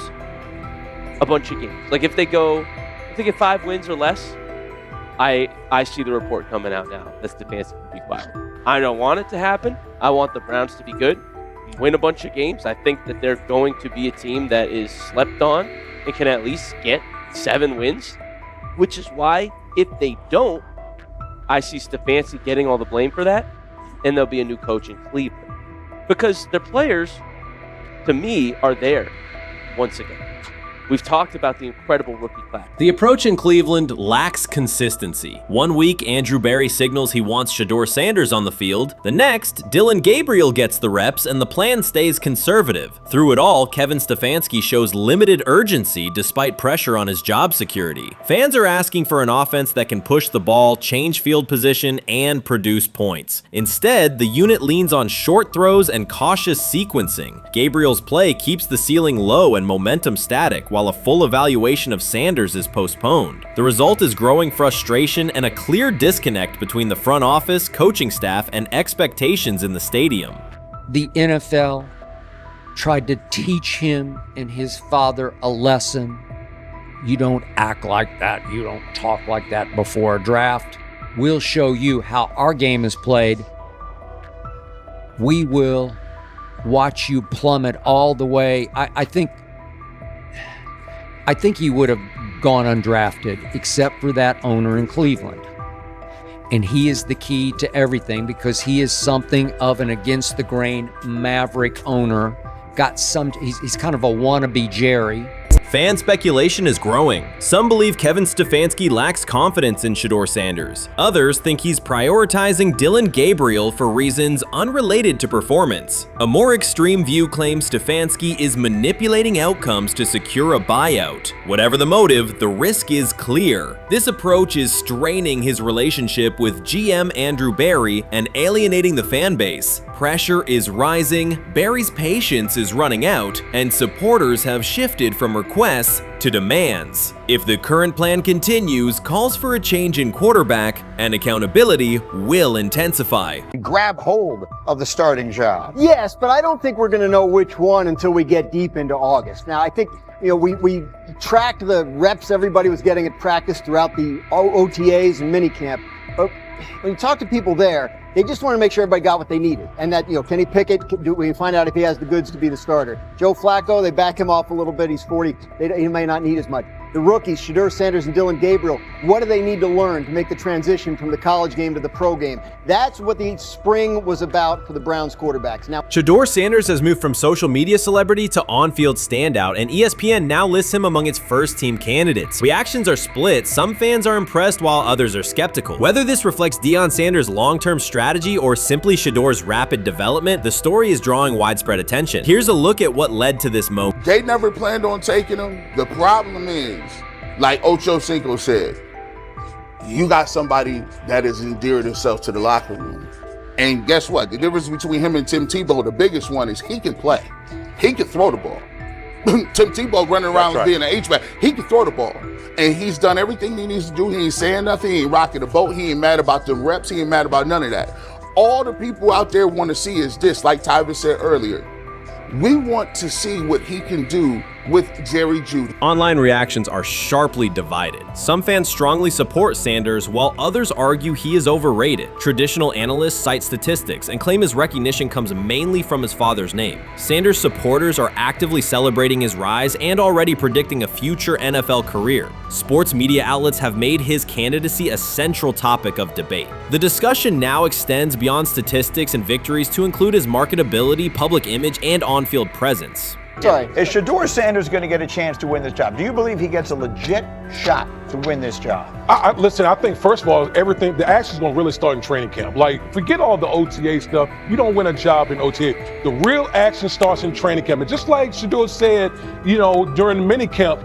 a bunch of games. Like if they get 5 wins or less, I see the report coming out now that Stefanski will be fired. I don't want it to happen. I want the Browns to be good, win a bunch of games. I think that they're going to be a team that is slept on and can at least get 7 wins, which is why if they don't, I see Stefanski getting all the blame for that, and there'll be a new coach in Cleveland. Because their players, to me, are there once again. We've talked about the incredible rookie class. The approach in Cleveland lacks consistency. One week, Andrew Berry signals he wants Shedeur Sanders on the field. The next, Dillon Gabriel gets the reps and the plan stays conservative. Through it all, Kevin Stefanski shows limited urgency despite pressure on his job security. Fans are asking for an offense that can push the ball, change field position, and produce points. Instead, the unit leans on short throws and cautious sequencing. Gabriel's play keeps the ceiling low and momentum static, while a full evaluation of Sanders is postponed. The result is growing frustration and a clear disconnect between the front office, coaching staff, and expectations in the stadium. The NFL tried to teach him and his father a lesson. You don't act like that. You don't talk like that before a draft. We'll show you how our game is played. We will watch you plummet all the way. I think he would have gone undrafted except for that owner in Cleveland. And he is the key to everything because he is something of an against the grain maverick owner. He's kind of a wannabe Jerry. Fan speculation is growing. Some believe Kevin Stefanski lacks confidence in Shedeur Sanders. Others think he's prioritizing Dillon Gabriel for reasons unrelated to performance. A more extreme view claims Stefanski is manipulating outcomes to secure a buyout. Whatever the motive, the risk is clear. This approach is straining his relationship with GM Andrew Berry and alienating the fan base. Pressure is rising, Berry's patience is running out, and supporters have shifted from requests to demands. If the current plan continues, calls for a change in quarterback and accountability will intensify. Grab hold of the starting job. Yes, but I don't think we're going to know which one until we get deep into August. Now, I think, we tracked the reps everybody was getting at practice throughout the OTAs and minicamp. But when you talk to people there, they just want to make sure everybody got what they needed. And that, Kenny Pickett, we find out if he has the goods to be the starter. Joe Flacco, they back him off a little bit. He's 40. He may not need as much. The rookies, Shedeur Sanders and Dillon Gabriel, what do they need to learn to make the transition from the college game to the pro game? That's what the spring was about for the Browns quarterbacks. Now, Shedeur Sanders has moved from social media celebrity to on-field standout, and ESPN now lists him among its first-team candidates. Reactions are split. Some fans are impressed while others are skeptical. Whether this reflects Deion Sanders' long-term strategy or simply Shedeur's rapid development, the story is drawing widespread attention. Here's a look at what led to this moment. They never planned on taking him. The problem is, like Ocho Cinco said, you got somebody that has endeared himself to the locker room. And guess what? The difference between him and Tim Tebow, the biggest one, is he can play. He can throw the ball. Tim Tebow running around being an H-back. He can throw the ball. And he's done everything he needs to do. He ain't saying nothing. He ain't rocking the boat. He ain't mad about the reps. He ain't mad about none of that. All the people out there want to see is this, like Tyvis said earlier. We want to see what he can do with Jerry Jeudy. Online reactions are sharply divided. Some fans strongly support Sanders, while others argue he is overrated. Traditional analysts cite statistics and claim his recognition comes mainly from his father's name. Sanders supporters are actively celebrating his rise and already predicting a future NFL career. Sports media outlets have made his candidacy a central topic of debate. The discussion now extends beyond statistics and victories to include his marketability, public image, and on-field presence. Sorry, is Shedeur Sanders going to get a chance to win this job? Do you believe he gets a legit shot to win this job? Listen, I think first of all, the action's going to really start in training camp. Like, forget all the OTA stuff. You don't win a job in OTA. The real action starts in training camp. And just like Shedeur said, during the mini camp,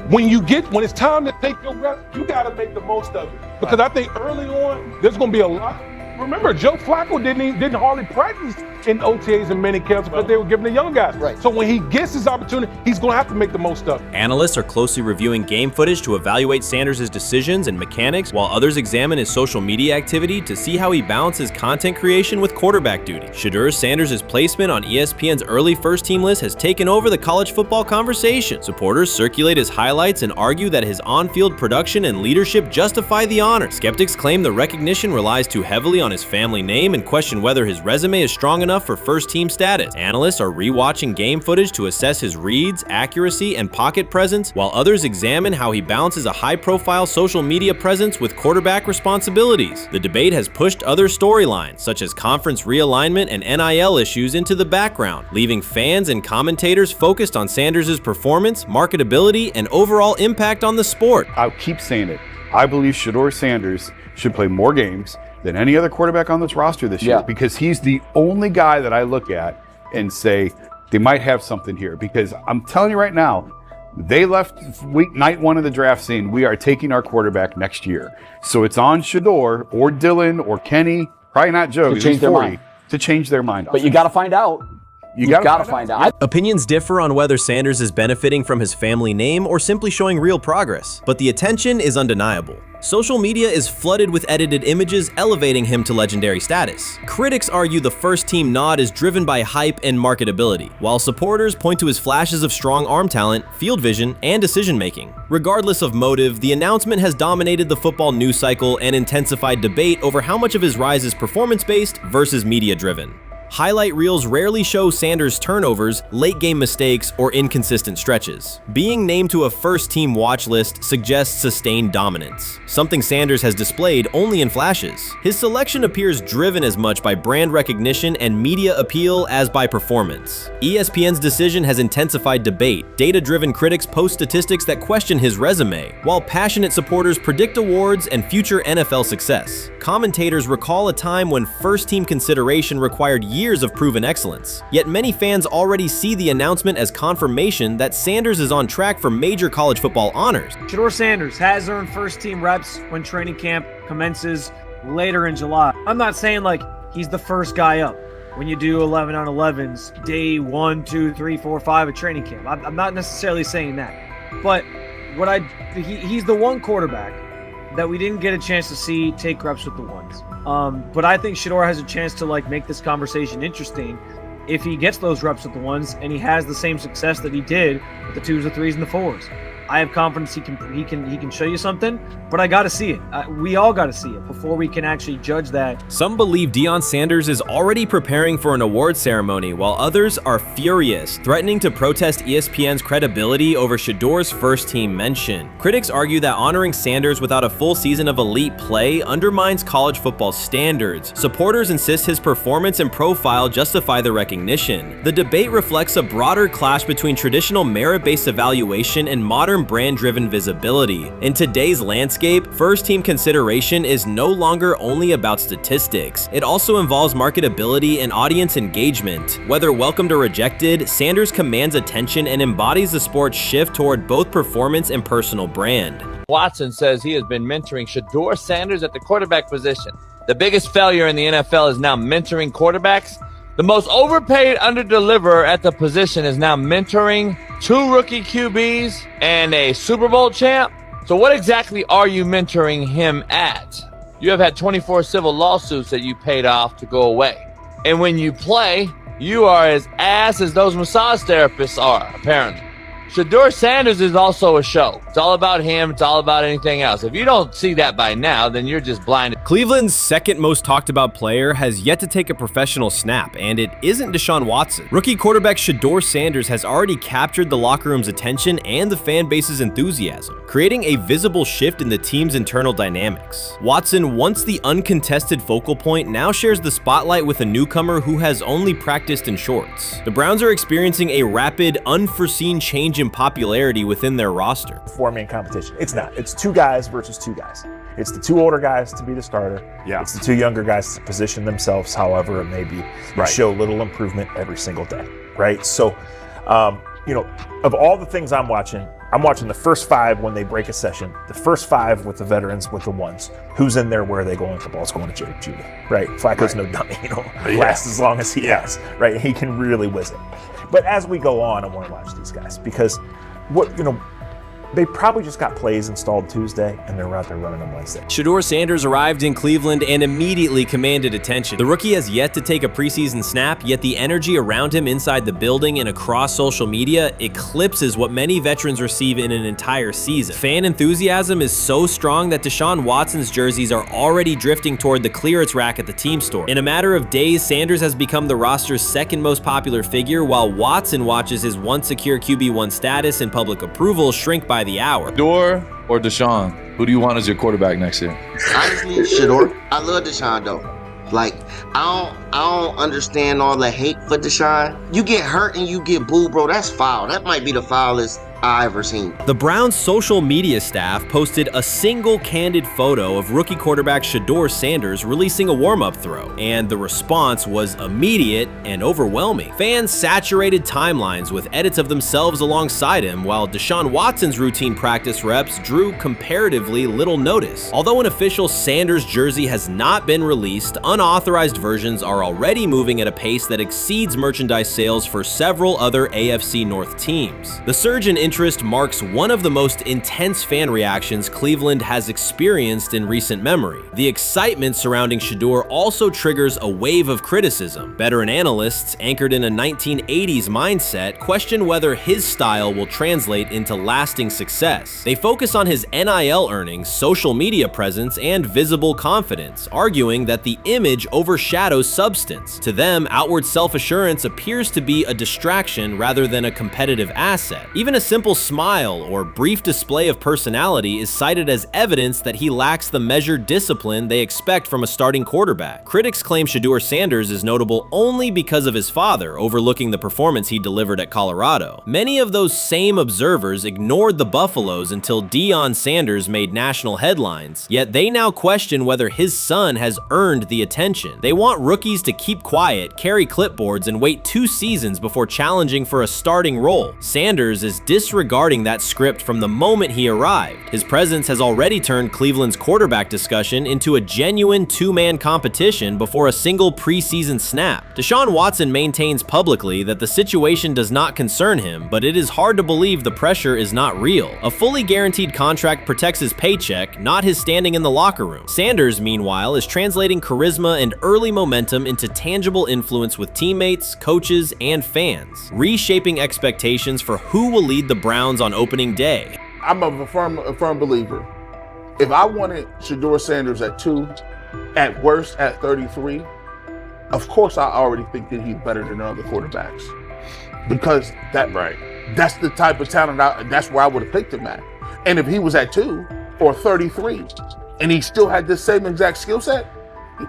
when it's time to take your rep, you got to make the most of it. Because I think early on, there's going to be a lot. Remember, Joe Flacco didn't hardly practice in OTAs and mini camps because they were giving the young guys. Right. So when he gets his opportunity, he's going to have to make the most of it. Analysts are closely reviewing game footage to evaluate Sanders' decisions and mechanics, while others examine his social media activity to see how he balances content creation with quarterback duty. Shedeur Sanders' placement on ESPN's early first-team list has taken over the college football conversation. Supporters circulate his highlights and argue that his on-field production and leadership justify the honor. Skeptics claim the recognition relies too heavily on his family name and question whether his resume is strong enough for first-team status. Analysts are rewatching game footage to assess his reads, accuracy, and pocket presence, while others examine how he balances a high-profile social media presence with quarterback responsibilities. The debate has pushed other storylines, such as conference realignment and NIL issues, into the background, leaving fans and commentators focused on Sanders' performance, marketability, and overall impact on the sport. I'll keep saying it. I believe Shedeur Sanders should play more games than any other quarterback on this roster this year, because he's the only guy that I look at and say they might have something here. Because I'm telling you right now, they left night one of the draft saying we are taking our quarterback next year. So it's on Shedeur or Dylan or Kenny, probably not Joe, to change their mind. To change their mind. But you got to find out. You gotta find out. Opinions differ on whether Sanders is benefiting from his family name or simply showing real progress, but the attention is undeniable. Social media is flooded with edited images elevating him to legendary status. Critics argue the first-team nod is driven by hype and marketability, while supporters point to his flashes of strong arm talent, field vision, and decision-making. Regardless of motive, the announcement has dominated the football news cycle and intensified debate over how much of his rise is performance-based versus media-driven. Highlight reels rarely show Sanders' turnovers, late-game mistakes, or inconsistent stretches. Being named to a first-team watch list suggests sustained dominance, something Sanders has displayed only in flashes. His selection appears driven as much by brand recognition and media appeal as by performance. ESPN's decision has intensified debate. Data-driven critics post statistics that question his resume, while passionate supporters predict awards and future NFL success. Commentators recall a time when first-team consideration required years of proven excellence. Yet many fans already see the announcement as confirmation that Sanders is on track for major college football honors. Shedeur Sanders has earned first-team reps when training camp commences later in July. I'm not saying like he's the first guy up when you do 11 on 11s, day 1, 2, 3, 4, 5 at training camp. I'm not necessarily saying that. But he's the one quarterback that we didn't get a chance to see take reps with the ones. But I think Shedeur has a chance to make this conversation interesting if he gets those reps with the ones and he has the same success that he did with the 2s, the 3s, and the 4s. I have confidence he can show you something, but I got to see it. We all got to see it before we can actually judge that. Some believe Deion Sanders is already preparing for an award ceremony, while others are furious, threatening to protest ESPN's credibility over Shedeur's first-team mention. Critics argue that honoring Sanders without a full season of elite play undermines college football standards. Supporters insist his performance and profile justify the recognition. The debate reflects a broader clash between traditional merit-based evaluation and modern brand-driven visibility. In today's landscape, first-team consideration is no longer only about statistics. It also involves marketability and audience engagement. Whether welcomed or rejected, Sanders commands attention and embodies the sport's shift toward both performance and personal brand. Watson says he has been mentoring Shedeur Sanders at the quarterback position. The biggest failure in the NFL is now mentoring quarterbacks. The most overpaid under-deliverer at the position is now mentoring 2 rookie QBs and a Super Bowl champ. So what exactly are you mentoring him at? You have had 24 civil lawsuits that you paid off to go away. And when you play, you are as ass as those massage therapists are, apparently. Shedeur Sanders is also a show. It's all about him. It's all about anything else. If you don't see that by now, then you're just blinded. Cleveland's second most talked about player has yet to take a professional snap, and it isn't Deshaun Watson. Rookie quarterback Shedeur Sanders has already captured the locker room's attention and the fan base's enthusiasm, creating a visible shift in the team's internal dynamics. Watson, once the uncontested focal point, now shares the spotlight with a newcomer who has only practiced in shorts. The Browns are experiencing a rapid, unforeseen change in popularity within their roster. Four-man competition. It's not. It's 2 guys versus 2 guys. It's the 2 older guys to be the starter. Yeah. It's the 2 younger guys to position themselves however it may be and show little improvement every single day, right? So, of all the things I'm watching the first 5 when they break a session, the first 5 with the veterans, with the ones. Who's in there, where are they going? The ball's going to Jerry Jeudy, right? Flacco's no dummy, lasts as long as he has, right? He can really whiz it. But as we go on, I want to watch these guys because they probably just got plays installed Tuesday, and they're out there running on Wednesday. Shedeur Sanders arrived in Cleveland and immediately commanded attention. The rookie has yet to take a preseason snap, yet the energy around him inside the building and across social media eclipses what many veterans receive in an entire season. Fan enthusiasm is so strong that Deshaun Watson's jerseys are already drifting toward the clearance rack at the team store. In a matter of days, Sanders has become the roster's second most popular figure, while Watson watches his once secure QB1 status and public approval shrink by the hour. Shedeur or Deshaun? Who do you want as your quarterback next year? Honestly, Shedeur. I love Deshaun though. Like, I don't understand all the hate for Deshaun. You get hurt and you get booed, bro. That's foul. That might be the foulest I ever seen. The Browns' social media staff posted a single candid photo of rookie quarterback Shedeur Sanders releasing a warm-up throw, and the response was immediate and overwhelming. Fans saturated timelines with edits of themselves alongside him, while Deshaun Watson's routine practice reps drew comparatively little notice. Although an official Sanders jersey has not been released, unauthorized versions are already moving at a pace that exceeds merchandise sales for several other AFC North teams. The surge in interest marks one of the most intense fan reactions Cleveland has experienced in recent memory. The excitement surrounding Shedeur also triggers a wave of criticism. Veteran analysts, anchored in a 1980s mindset, question whether his style will translate into lasting success. They focus on his NIL earnings, social media presence, and visible confidence, arguing that the image overshadows substance. To them, outward self-assurance appears to be a distraction rather than a competitive asset. Even a simple smile or brief display of personality is cited as evidence that he lacks the measured discipline they expect from a starting quarterback. Critics claim Shedeur Sanders is notable only because of his father, overlooking the performance he delivered at Colorado. Many of those same observers ignored the Buffaloes until Deion Sanders made national headlines, yet they now question whether his son has earned the attention. They want rookies to keep quiet, carry clipboards, and wait 2 seasons before challenging for a starting role. Sanders is disregarding that script from the moment he arrived. His presence has already turned Cleveland's quarterback discussion into a genuine 2-man competition before a single preseason snap. Deshaun Watson maintains publicly that the situation does not concern him, but it is hard to believe the pressure is not real. A fully guaranteed contract protects his paycheck, not his standing in the locker room. Sanders, meanwhile, is translating charisma and early momentum into tangible influence with teammates, coaches, and fans, reshaping expectations for who will lead the Browns on opening day. I'm a firm believer. If I wanted Shedeur Sanders at 2, at worst at 33, of course I already think that he's better than other quarterbacks. Because that's the type of talent, that's where I would have picked him at. And if he was at 2 or 33, and he still had this same exact skill set,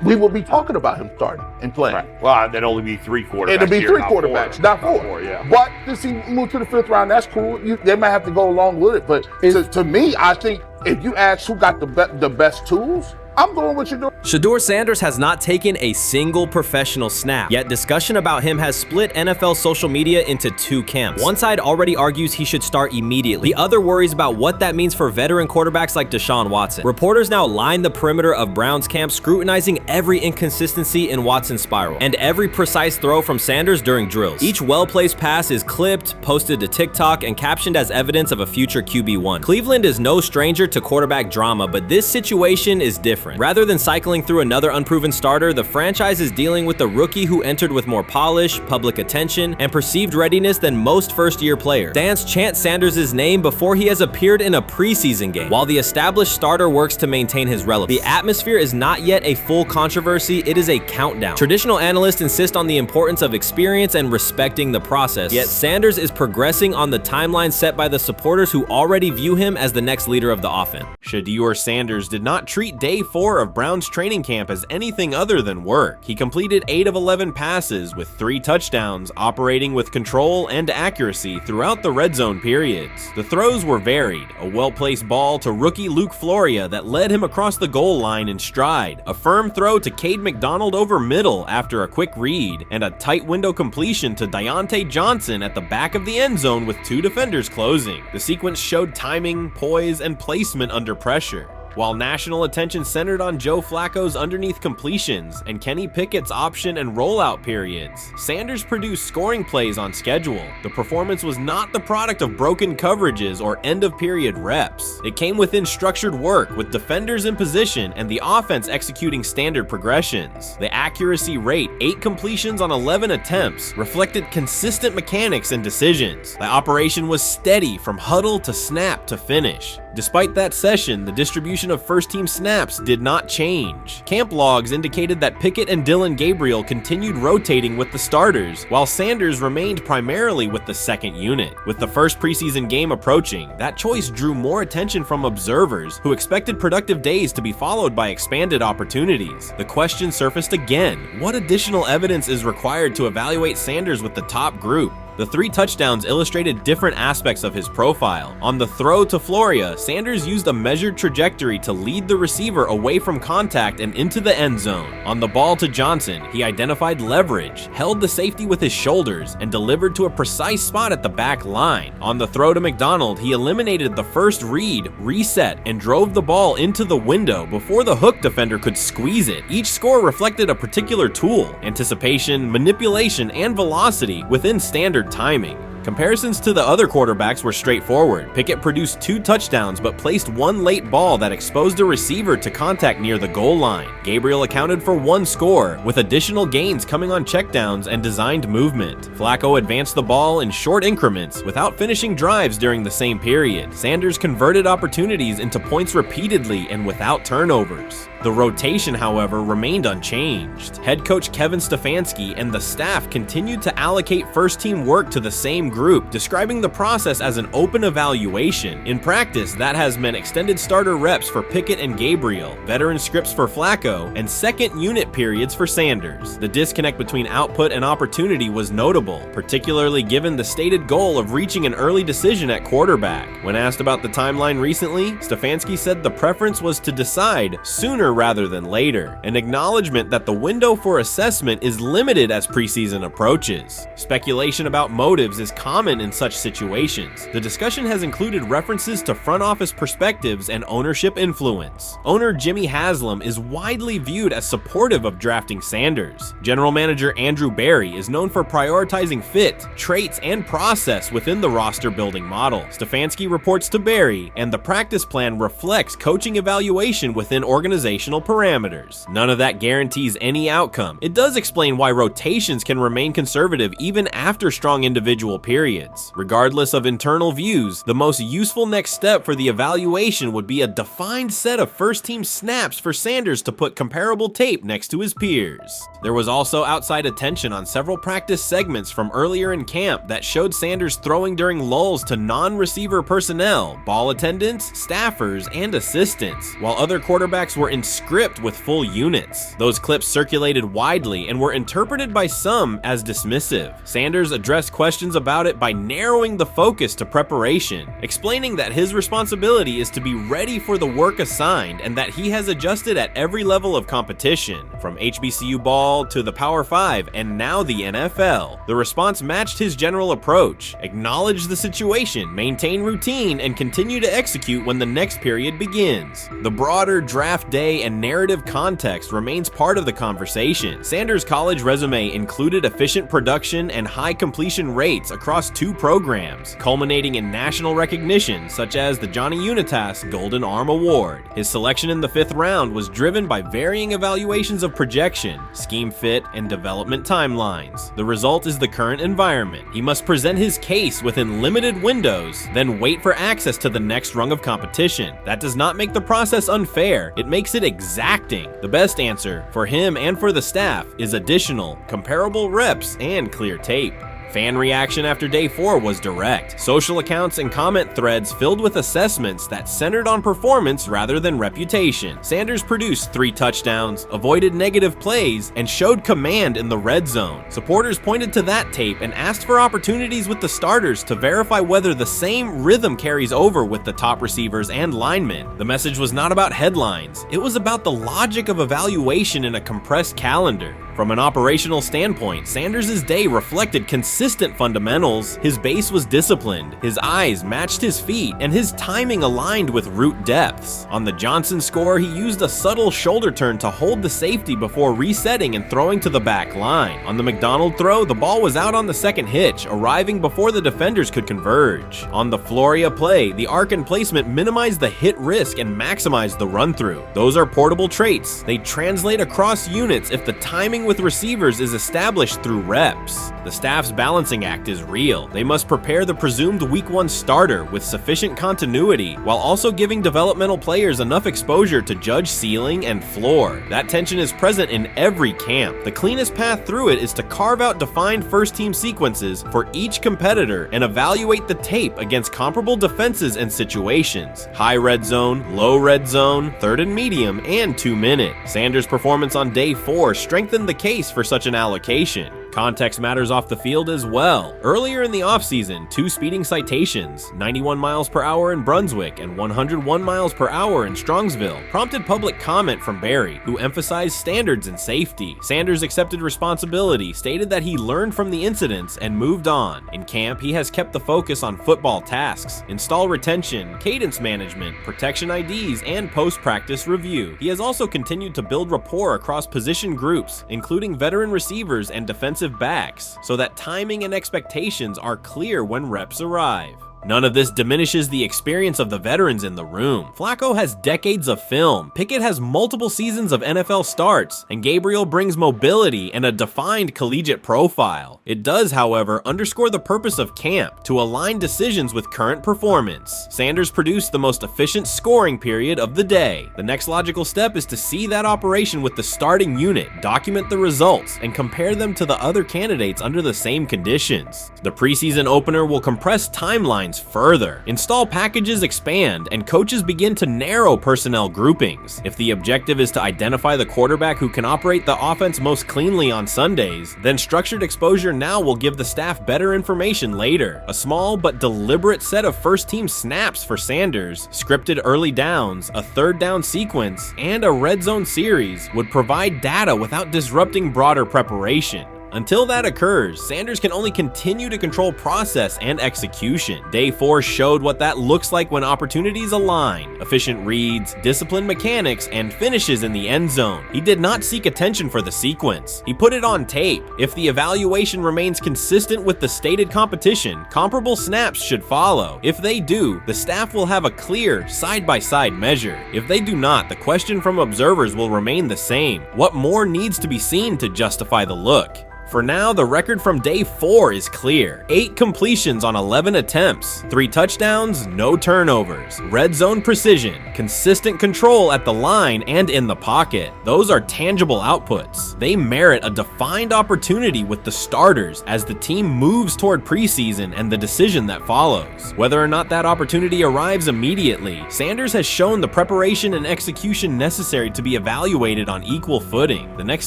we would be talking about him starting and playing. Right. Well, there'd only be 3 quarterbacks. It'd be here, 3 quarterbacks, not 4. Yeah. But to see move to the 5th round, that's cool. They might have to go along with it. But to me, I think if you ask who got the best tools, I'm going with Shedeur. Shedeur Sanders has not taken a single professional snap, yet discussion about him has split NFL social media into two camps. One side already argues he should start immediately. The other worries about what that means for veteran quarterbacks like Deshaun Watson. Reporters now line the perimeter of Browns camp, scrutinizing every inconsistency in Watson's spiral and every precise throw from Sanders during drills. Each well-placed pass is clipped, posted to TikTok, and captioned as evidence of a future QB1. Cleveland is no stranger to quarterback drama, but this situation is different. Rather than cycling through another unproven starter, the franchise is dealing with a rookie who entered with more polish, public attention, and perceived readiness than most first-year players. Fans chant Sanders' name before he has appeared in a preseason game, while the established starter works to maintain his relevance. The atmosphere is not yet a full controversy, it is a countdown. Traditional analysts insist on the importance of experience and respecting the process, yet Sanders is progressing on the timeline set by the supporters who already view him as the next leader of the offense. Shedeur Sanders did not treat Day 4 of Browns training camp as anything other than work. He completed 8 of 11 passes with 3 touchdowns, operating with control and accuracy throughout the red zone periods. The throws were varied, a well-placed ball to rookie Luke Floria that led him across the goal line in stride, a firm throw to Cade McDonald over middle after a quick read, and a tight window completion to Deontay Johnson at the back of the end zone with 2 defenders closing. The sequence showed timing, poise, and placement under pressure. While national attention centered on Joe Flacco's underneath completions and Kenny Pickett's option and rollout periods, Sanders produced scoring plays on schedule. The performance was not the product of broken coverages or end-of-period reps. It came within structured work, with defenders in position and the offense executing standard progressions. The accuracy rate, 8 completions on 11 attempts, reflected consistent mechanics and decisions. The operation was steady from huddle to snap to finish. Despite that session, the distribution of first-team snaps did not change. Camp logs indicated that Pickett and Dillon Gabriel continued rotating with the starters, while Sanders remained primarily with the second unit. With the first preseason game approaching, that choice drew more attention from observers who expected productive days to be followed by expanded opportunities. The question surfaced again: what additional evidence is required to evaluate Sanders with the top group? The 3 touchdowns illustrated different aspects of his profile. On the throw to Floria, Sanders used a measured trajectory to lead the receiver away from contact and into the end zone. On the ball to Johnson, he identified leverage, held the safety with his shoulders, and delivered to a precise spot at the back line. On the throw to McDonald, he eliminated the first read, reset, and drove the ball into the window before the hook defender could squeeze it. Each score reflected a particular tool: anticipation, manipulation, and velocity within standard timing. Comparisons to the other quarterbacks were straightforward. Pickett produced 2 touchdowns but placed 1 late ball that exposed a receiver to contact near the goal line. Gabriel accounted for 1 score, with additional gains coming on checkdowns and designed movement. Flacco advanced the ball in short increments without finishing drives during the same period. Sanders converted opportunities into points repeatedly and without turnovers. The rotation, however, remained unchanged. Head coach Kevin Stefanski and the staff continued to allocate first-team work to the same group, describing the process as an open evaluation. In practice, that has meant extended starter reps for Pickett and Gabriel, veteran scripts for Flacco, and second unit periods for Sanders. The disconnect between output and opportunity was notable, particularly given the stated goal of reaching an early decision at quarterback. When asked about the timeline recently, Stefanski said the preference was to decide sooner rather than later, an acknowledgement that the window for assessment is limited as preseason approaches. Speculation about motives is common in such situations. The discussion has included references to front office perspectives and ownership influence. Owner Jimmy Haslam is widely viewed as supportive of drafting Sanders. General manager Andrew Berry is known for prioritizing fit, traits, and process within the roster building model. Stefanski reports to Berry, and the practice plan reflects coaching evaluation within organizational parameters. None of that guarantees any outcome. It does explain why rotations can remain conservative even after strong individual periods. Regardless of internal views, the most useful next step for the evaluation would be a defined set of first-team snaps for Sanders to put comparable tape next to his peers. There was also outside attention on several practice segments from earlier in camp that showed Sanders throwing during lulls to non-receiver personnel, ball attendants, staffers, and assistants, while other quarterbacks were in script with full units. Those clips circulated widely and were interpreted by some as dismissive. Sanders addressed questions about about it by narrowing the focus to preparation, explaining that his responsibility is to be ready for the work assigned and that he has adjusted at every level of competition, from HBCU ball to the Power 5 and now the NFL. The response matched his general approach: acknowledge the situation, maintain routine, and continue to execute when the next period begins. The broader draft day and narrative context remains part of the conversation. Sanders' college resume included efficient production and high completion rates across 2 programs, culminating in national recognition such as the Johnny Unitas Golden Arm Award. His selection in the 5th round was driven by varying evaluations of projection, scheme fit, and development timelines. The result is the current environment. He must present his case within limited windows, then wait for access to the next rung of competition. That does not make the process unfair, it makes it exacting. The best answer, for him and for the staff, is additional, comparable reps and clear tape. Fan reaction after day 4 was direct. Social accounts and comment threads filled with assessments that centered on performance rather than reputation. Sanders produced 3 touchdowns, avoided negative plays, and showed command in the red zone. Supporters pointed to that tape and asked for opportunities with the starters to verify whether the same rhythm carries over with the top receivers and linemen. The message was not about headlines. It was about the logic of evaluation in a compressed calendar. From an operational standpoint, Sanders' day reflected consistent fundamentals. His base was disciplined, his eyes matched his feet, and his timing aligned with route depths. On the Johnson score, he used a subtle shoulder turn to hold the safety before resetting and throwing to the back line. On the McDonald throw, the ball was out on the second hitch, arriving before the defenders could converge. On the Floria play, the arc and placement minimized the hit risk and maximized the run-through. Those are portable traits. They translate across units if the timing with receivers is established through reps. The staff's balancing act is real. They must prepare the presumed week 1 starter with sufficient continuity while also giving developmental players enough exposure to judge ceiling and floor. That tension is present in every camp. The cleanest path through it is to carve out defined first-team sequences for each competitor and evaluate the tape against comparable defenses and situations: high red zone, low red zone, 3rd and medium, and 2-minute. Sanders' performance on day 4 strengthened the case for such an allocation. Context matters off the field as well. Earlier in the offseason, 2 speeding citations, 91 miles per hour in Brunswick and 101 miles per hour in Strongsville, prompted public comment from Barry, who emphasized standards and safety. Sanders accepted responsibility, stated that he learned from the incidents and moved on. In camp, he has kept the focus on football tasks, install retention, cadence management, protection IDs, and post-practice review. He has also continued to build rapport across position groups, including veteran receivers and defensive backs, so that timing and expectations are clear when reps arrive. None of this diminishes the experience of the veterans in the room. Flacco has decades of film, Pickett has multiple seasons of NFL starts, and Gabriel brings mobility and a defined collegiate profile. It does, however, underscore the purpose of camp, to align decisions with current performance. Sanders produced the most efficient scoring period of the day. The next logical step is to see that operation with the starting unit, document the results, and compare them to the other candidates under the same conditions. The preseason opener will compress timelines further. Install packages expand, and coaches begin to narrow personnel groupings. If the objective is to identify the quarterback who can operate the offense most cleanly on Sundays, then structured exposure now will give the staff better information later. A small but deliberate set of first-team snaps for Sanders, scripted early downs, a 3rd down sequence, and a red zone series would provide data without disrupting broader preparation. Until that occurs, Sanders can only continue to control process and execution. Day 4 showed what that looks like when opportunities align: efficient reads, disciplined mechanics, and finishes in the end zone. He did not seek attention for the sequence. He put it on tape. If the evaluation remains consistent with the stated competition, comparable snaps should follow. If they do, the staff will have a clear side-by-side measure. If they do not, the question from observers will remain the same: what more needs to be seen to justify the look? For now, the record from day 4 is clear. 8 completions on 11 attempts, 3 touchdowns, no turnovers, red zone precision, consistent control at the line and in the pocket. Those are tangible outputs. They merit a defined opportunity with the starters as the team moves toward preseason and the decision that follows. Whether or not that opportunity arrives immediately, Sanders has shown the preparation and execution necessary to be evaluated on equal footing. The next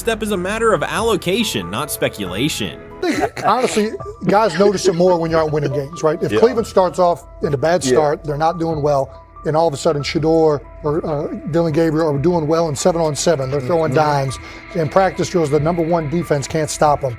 step is a matter of allocation, not speculation. think, honestly, guys notice it more when you're out winning games, right? If Cleveland starts off in a bad start, they're not doing well, and all of a sudden Shedeur or Dillon Gabriel are doing well in 7-on-7. They're throwing dimes. And practice drills, the number one defense can't stop them.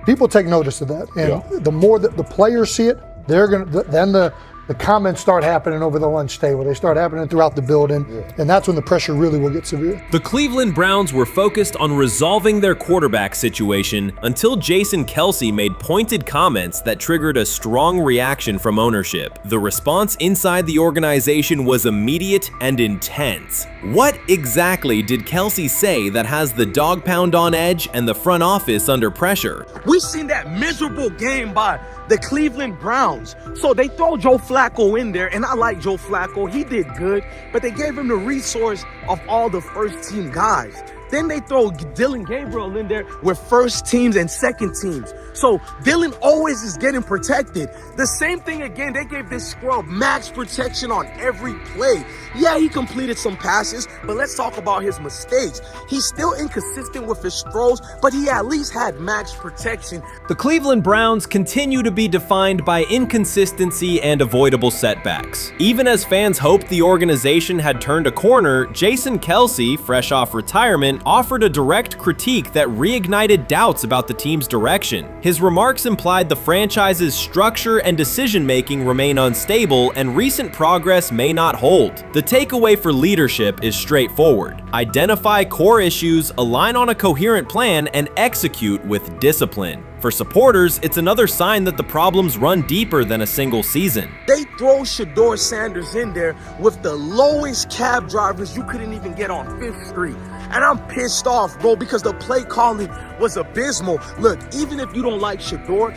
People take notice of that. And the more that the players see it, they're going to, then the comments start happening over the lunch table. They start happening throughout the building, and that's when the pressure really will get severe. The Cleveland Browns were focused on resolving their quarterback situation until Jason Kelce made pointed comments that triggered a strong reaction from ownership. The response inside the organization was immediate and intense. What exactly did Kelce say that has the dog pound on edge and the front office under pressure? We've seen that miserable game by the Cleveland Browns. So they throw Joe Flacco in there, and I like Joe Flacco. He did good, but they gave him the resource of all the first-team guys. Then they throw Dillon Gabriel in there with first teams and second teams. So Dillon always is getting protected. The same thing again, they gave this scrub max protection on every play. Yeah, he completed some passes, but let's talk about his mistakes. He's still inconsistent with his throws, but he at least had max protection. The Cleveland Browns continue to be defined by inconsistency and avoidable setbacks. Even as fans hoped the organization had turned a corner, Jason Kelce, fresh off retirement, offered a direct critique that reignited doubts about the team's direction. His remarks implied the franchise's structure and decision-making remain unstable and recent progress may not hold. The takeaway for leadership is straightforward. Identify core issues, align on a coherent plan, and execute with discipline. For supporters, it's another sign that the problems run deeper than a single season. They throw Shedeur Sanders in there with the lowest cab drivers you couldn't even get on 5th Street. And I'm pissed off, bro, because the play calling was abysmal. Look, even if you don't like Shedeur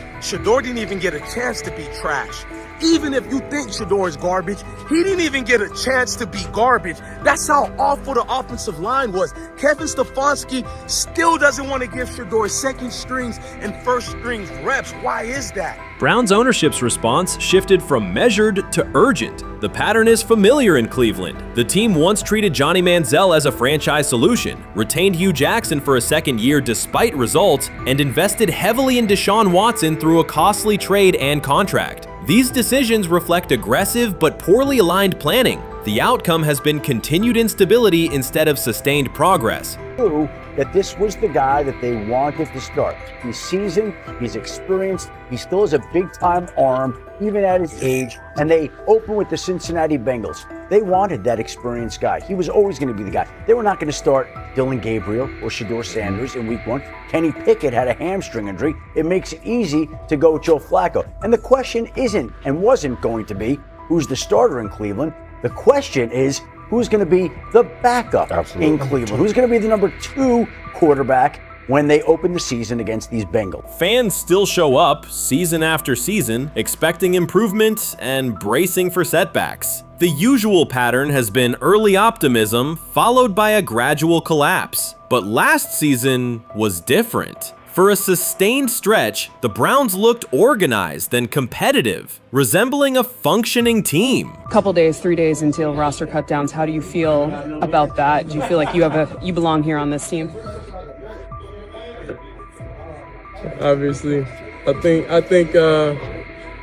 didn't even get a chance to be trash. Even if you think Shedeur is garbage, he didn't even get a chance to be garbage. That's how awful the offensive line was. Kevin Stefanski still doesn't want to give Shedeur second strings and first strings reps. Why is that? Browns ownership's response shifted from measured to urgent. The pattern is familiar in Cleveland. The team once treated Johnny Manziel as a franchise solution, retained Hugh Jackson for a second year despite results, and invested heavily in Deshaun Watson through a costly trade and contract. These decisions reflect aggressive but poorly aligned planning. The outcome has been continued instability instead of sustained progress. That this was the guy that they wanted to start. He's seasoned, he's experienced, he still has a big-time arm, even at his age, and they open with the Cincinnati Bengals. They wanted that experienced guy. He was always going to be the guy. They were not going to start Dillon Gabriel or Shedeur Sanders in week 1. Kenny Pickett had a hamstring injury. It makes it easy to go with Joe Flacco. And the question isn't and wasn't going to be who's the starter in Cleveland. The question is, who's going to be the backup in Cleveland? Who's going to be the number 2 quarterback when they open the season against these Bengals? Fans still show up season after season, expecting improvement and bracing for setbacks. The usual pattern has been early optimism followed by a gradual collapse. But last season was different. For a sustained stretch, the Browns looked organized and competitive, resembling a functioning team. Couple days, 3 days until roster cutdowns, how do you feel about that? Do you feel like you belong here on this team? Obviously, I think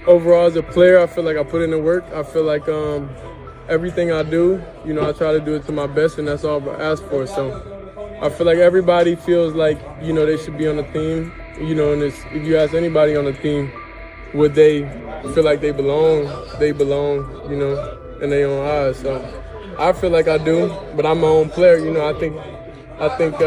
overall as a player, I feel like I put in the work. I feel like everything I do, I try to do it to my best, and that's all I ask for. So I feel like everybody feels like, they should be on the team, and if you ask anybody on the team, would they feel like they belong, in their own eyes. So I feel like I do, but I'm my own player, I think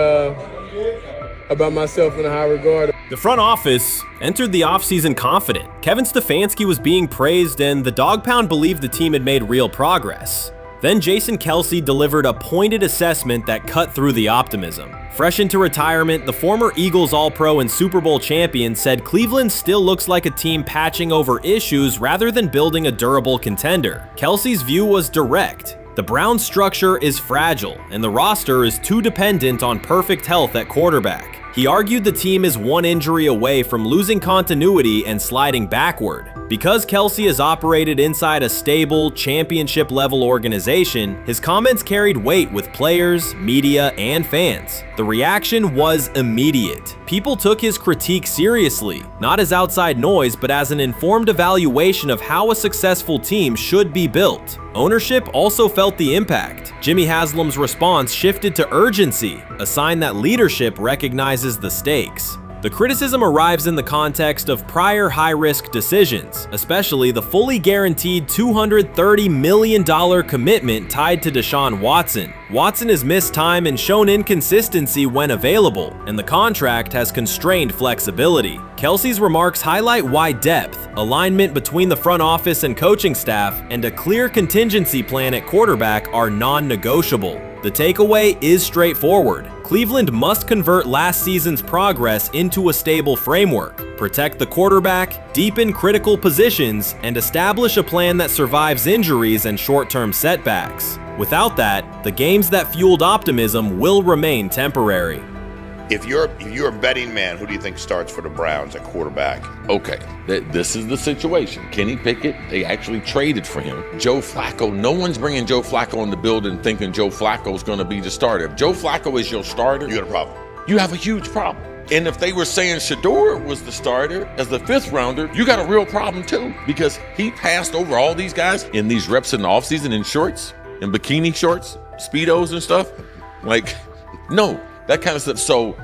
about myself in a high regard. The front office entered the offseason confident. Kevin Stefanski was being praised and the Dog Pound believed the team had made real progress. Then Jason Kelce delivered a pointed assessment that cut through the optimism. Fresh into retirement, the former Eagles All-Pro and Super Bowl champion said Cleveland still looks like a team patching over issues rather than building a durable contender. Kelce's view was direct. The Browns' structure is fragile, and the roster is too dependent on perfect health at quarterback. He argued the team is one injury away from losing continuity and sliding backward. Because Kelce has operated inside a stable, championship-level organization, his comments carried weight with players, media, and fans. The reaction was immediate. People took his critique seriously, not as outside noise, but as an informed evaluation of how a successful team should be built. Ownership also felt the impact. Jimmy Haslam's response shifted to urgency, a sign that leadership recognizes the stakes. The criticism arrives in the context of prior high-risk decisions, especially the fully guaranteed $230 million commitment tied to Deshaun Watson. Watson has missed time and shown inconsistency when available, and the contract has constrained flexibility. Kelce's remarks highlight why depth, alignment between the front office and coaching staff, and a clear contingency plan at quarterback are non-negotiable. The takeaway is straightforward. Cleveland must convert last season's progress into a stable framework, protect the quarterback, deepen critical positions, and establish a plan that survives injuries and short-term setbacks. Without that, the games that fueled optimism will remain temporary. If you're a betting man, who do you think starts for the Browns at quarterback? Okay, this is the situation. Kenny Pickett, they actually traded for him. Joe Flacco, no one's bringing Joe Flacco in the building thinking Joe Flacco's going to be the starter. If Joe Flacco is your starter, you got a problem. You have a huge problem. And if they were saying Shedeur was the starter as the 5th rounder, you got a real problem too, because he passed over all these guys in these reps in the offseason in shorts, in bikini shorts, Speedos and stuff. Like, no. That kind of stuff. So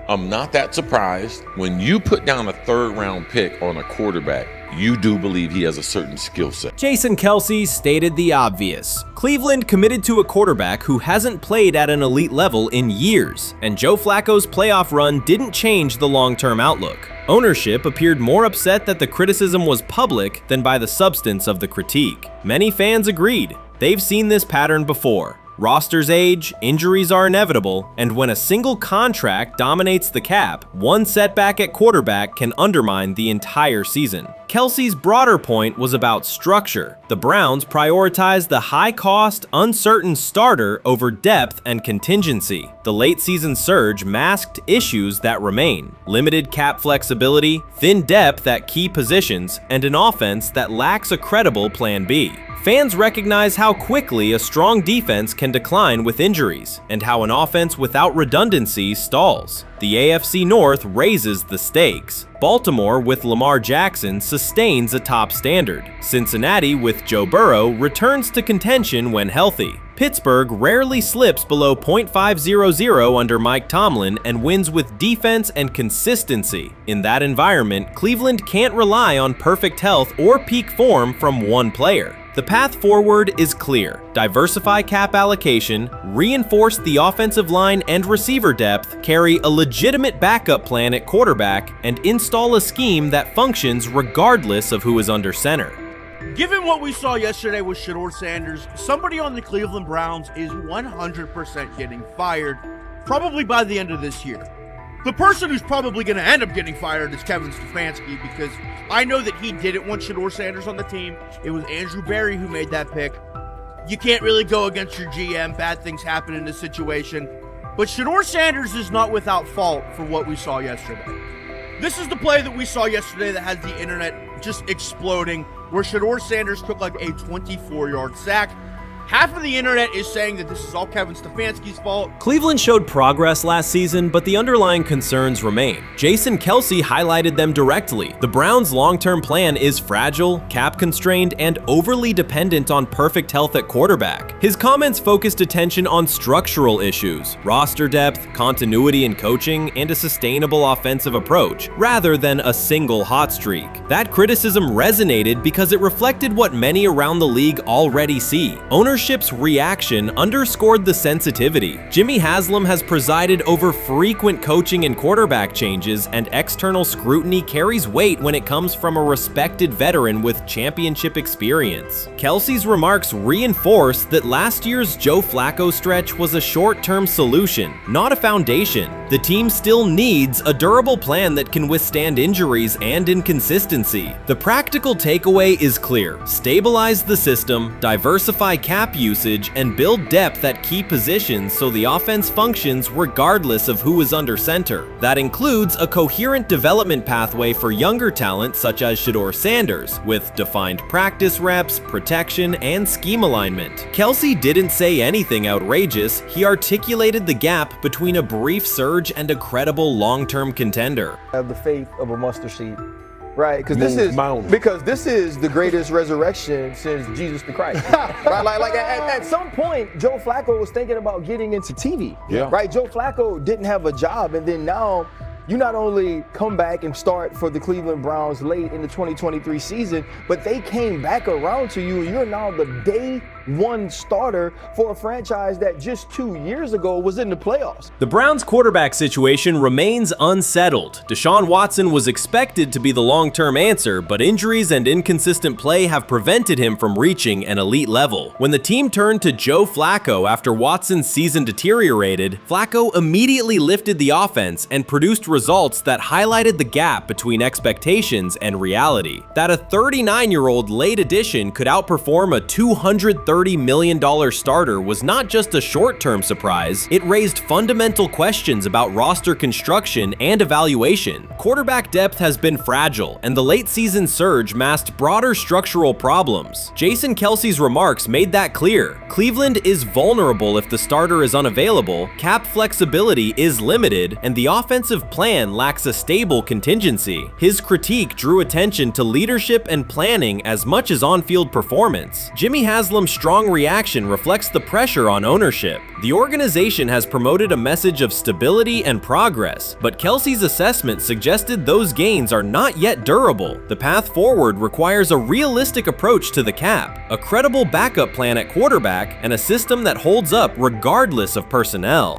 I'm not that surprised. When you put down a 3rd round pick on a quarterback, you do believe he has a certain skill set. Jason Kelce stated the obvious. Cleveland committed to a quarterback who hasn't played at an elite level in years, and Joe Flacco's playoff run didn't change the long-term outlook. Ownership appeared more upset that the criticism was public than by the substance of the critique. Many fans agreed. They've seen this pattern before. Rosters age, injuries are inevitable, and when a single contract dominates the cap, one setback at quarterback can undermine the entire season. Kelce's broader point was about structure. The Browns prioritized the high-cost, uncertain starter over depth and contingency. The late-season surge masked issues that remain: limited cap flexibility, thin depth at key positions, and an offense that lacks a credible Plan B. Fans recognize how quickly a strong defense can decline with injuries, and how an offense without redundancy stalls. The AFC North raises the stakes. Baltimore with Lamar Jackson sustains a top standard. Cincinnati with Joe Burrow returns to contention when healthy. Pittsburgh rarely slips below .500 under Mike Tomlin and wins with defense and consistency. In that environment, Cleveland can't rely on perfect health or peak form from one player. The path forward is clear. Diversify cap allocation, reinforce the offensive line and receiver depth, carry a legitimate backup plan at quarterback, and install a scheme that functions regardless of who is under center. Given what we saw yesterday with Shedeur Sanders, somebody on the Cleveland Browns is 100% getting fired, probably by the end of this year. The person who's probably going to end up getting fired is Kevin Stefanski, because I know that he didn't want Shedeur Sanders on the team. It was Andrew Berry who made that pick. You can't really go against your GM. Bad things happen in this situation. But Shedeur Sanders is not without fault for what we saw yesterday. This is the play that we saw yesterday that has the internet just exploding, where Shedeur Sanders took like a 24-yard sack. Half of the internet is saying that this is all Kevin Stefanski's fault. Cleveland showed progress last season, but the underlying concerns remain. Jason Kelce highlighted them directly. The Browns' long-term plan is fragile, cap-constrained, and overly dependent on perfect health at quarterback. His comments focused attention on structural issues, roster depth, continuity in coaching, and a sustainable offensive approach, rather than a single hot streak. That criticism resonated because it reflected what many around the league already see. Ownership's reaction underscored the sensitivity. Jimmy Haslam has presided over frequent coaching and quarterback changes, and external scrutiny carries weight when it comes from a respected veteran with championship experience. Kelce's remarks reinforce that last year's Joe Flacco stretch was a short-term solution, not a foundation. The team still needs a durable plan that can withstand injuries and inconsistency. The practical takeaway is clear. Stabilize the system, diversify cap usage, and build depth at key positions so the offense functions regardless of who is under center. That includes a coherent development pathway for younger talent such as Shedeur Sanders, with defined practice reps, protection, and scheme alignment. Kelsey didn't say anything outrageous. He articulated the gap between a brief surge and a credible long-term contender. Have the faith of a mustard seed, right? Because this is the greatest resurrection since Jesus the Christ, right? Like at some point, Joe Flacco was thinking about getting into TV, right? Joe Flacco didn't have a job, and then now you not only come back and start for the Cleveland Browns late in the 2023 season, but they came back around to you. You're now the day one starter for a franchise that just 2 years ago was in the playoffs. The Browns' quarterback situation remains unsettled. Deshaun Watson was expected to be the long-term answer, but injuries and inconsistent play have prevented him from reaching an elite level. When the team turned to Joe Flacco after Watson's season deteriorated, Flacco immediately lifted the offense and produced results that highlighted the gap between expectations and reality. That a 39-year-old late addition could outperform a $230 million starter was not just a short-term surprise, it raised fundamental questions about roster construction and evaluation. Quarterback depth has been fragile, and the late-season surge masked broader structural problems. Jason Kelsey's remarks made that clear. Cleveland is vulnerable if the starter is unavailable, cap flexibility is limited, and the offensive plan lacks a stable contingency. His critique drew attention to leadership and planning as much as on-field performance. Jimmy Haslam's strong reaction reflects the pressure on ownership. The organization has promoted a message of stability and progress, but Kelsey's assessment suggested those gains are not yet durable. The path forward requires a realistic approach to the cap, a credible backup plan at quarterback, and a system that holds up regardless of personnel.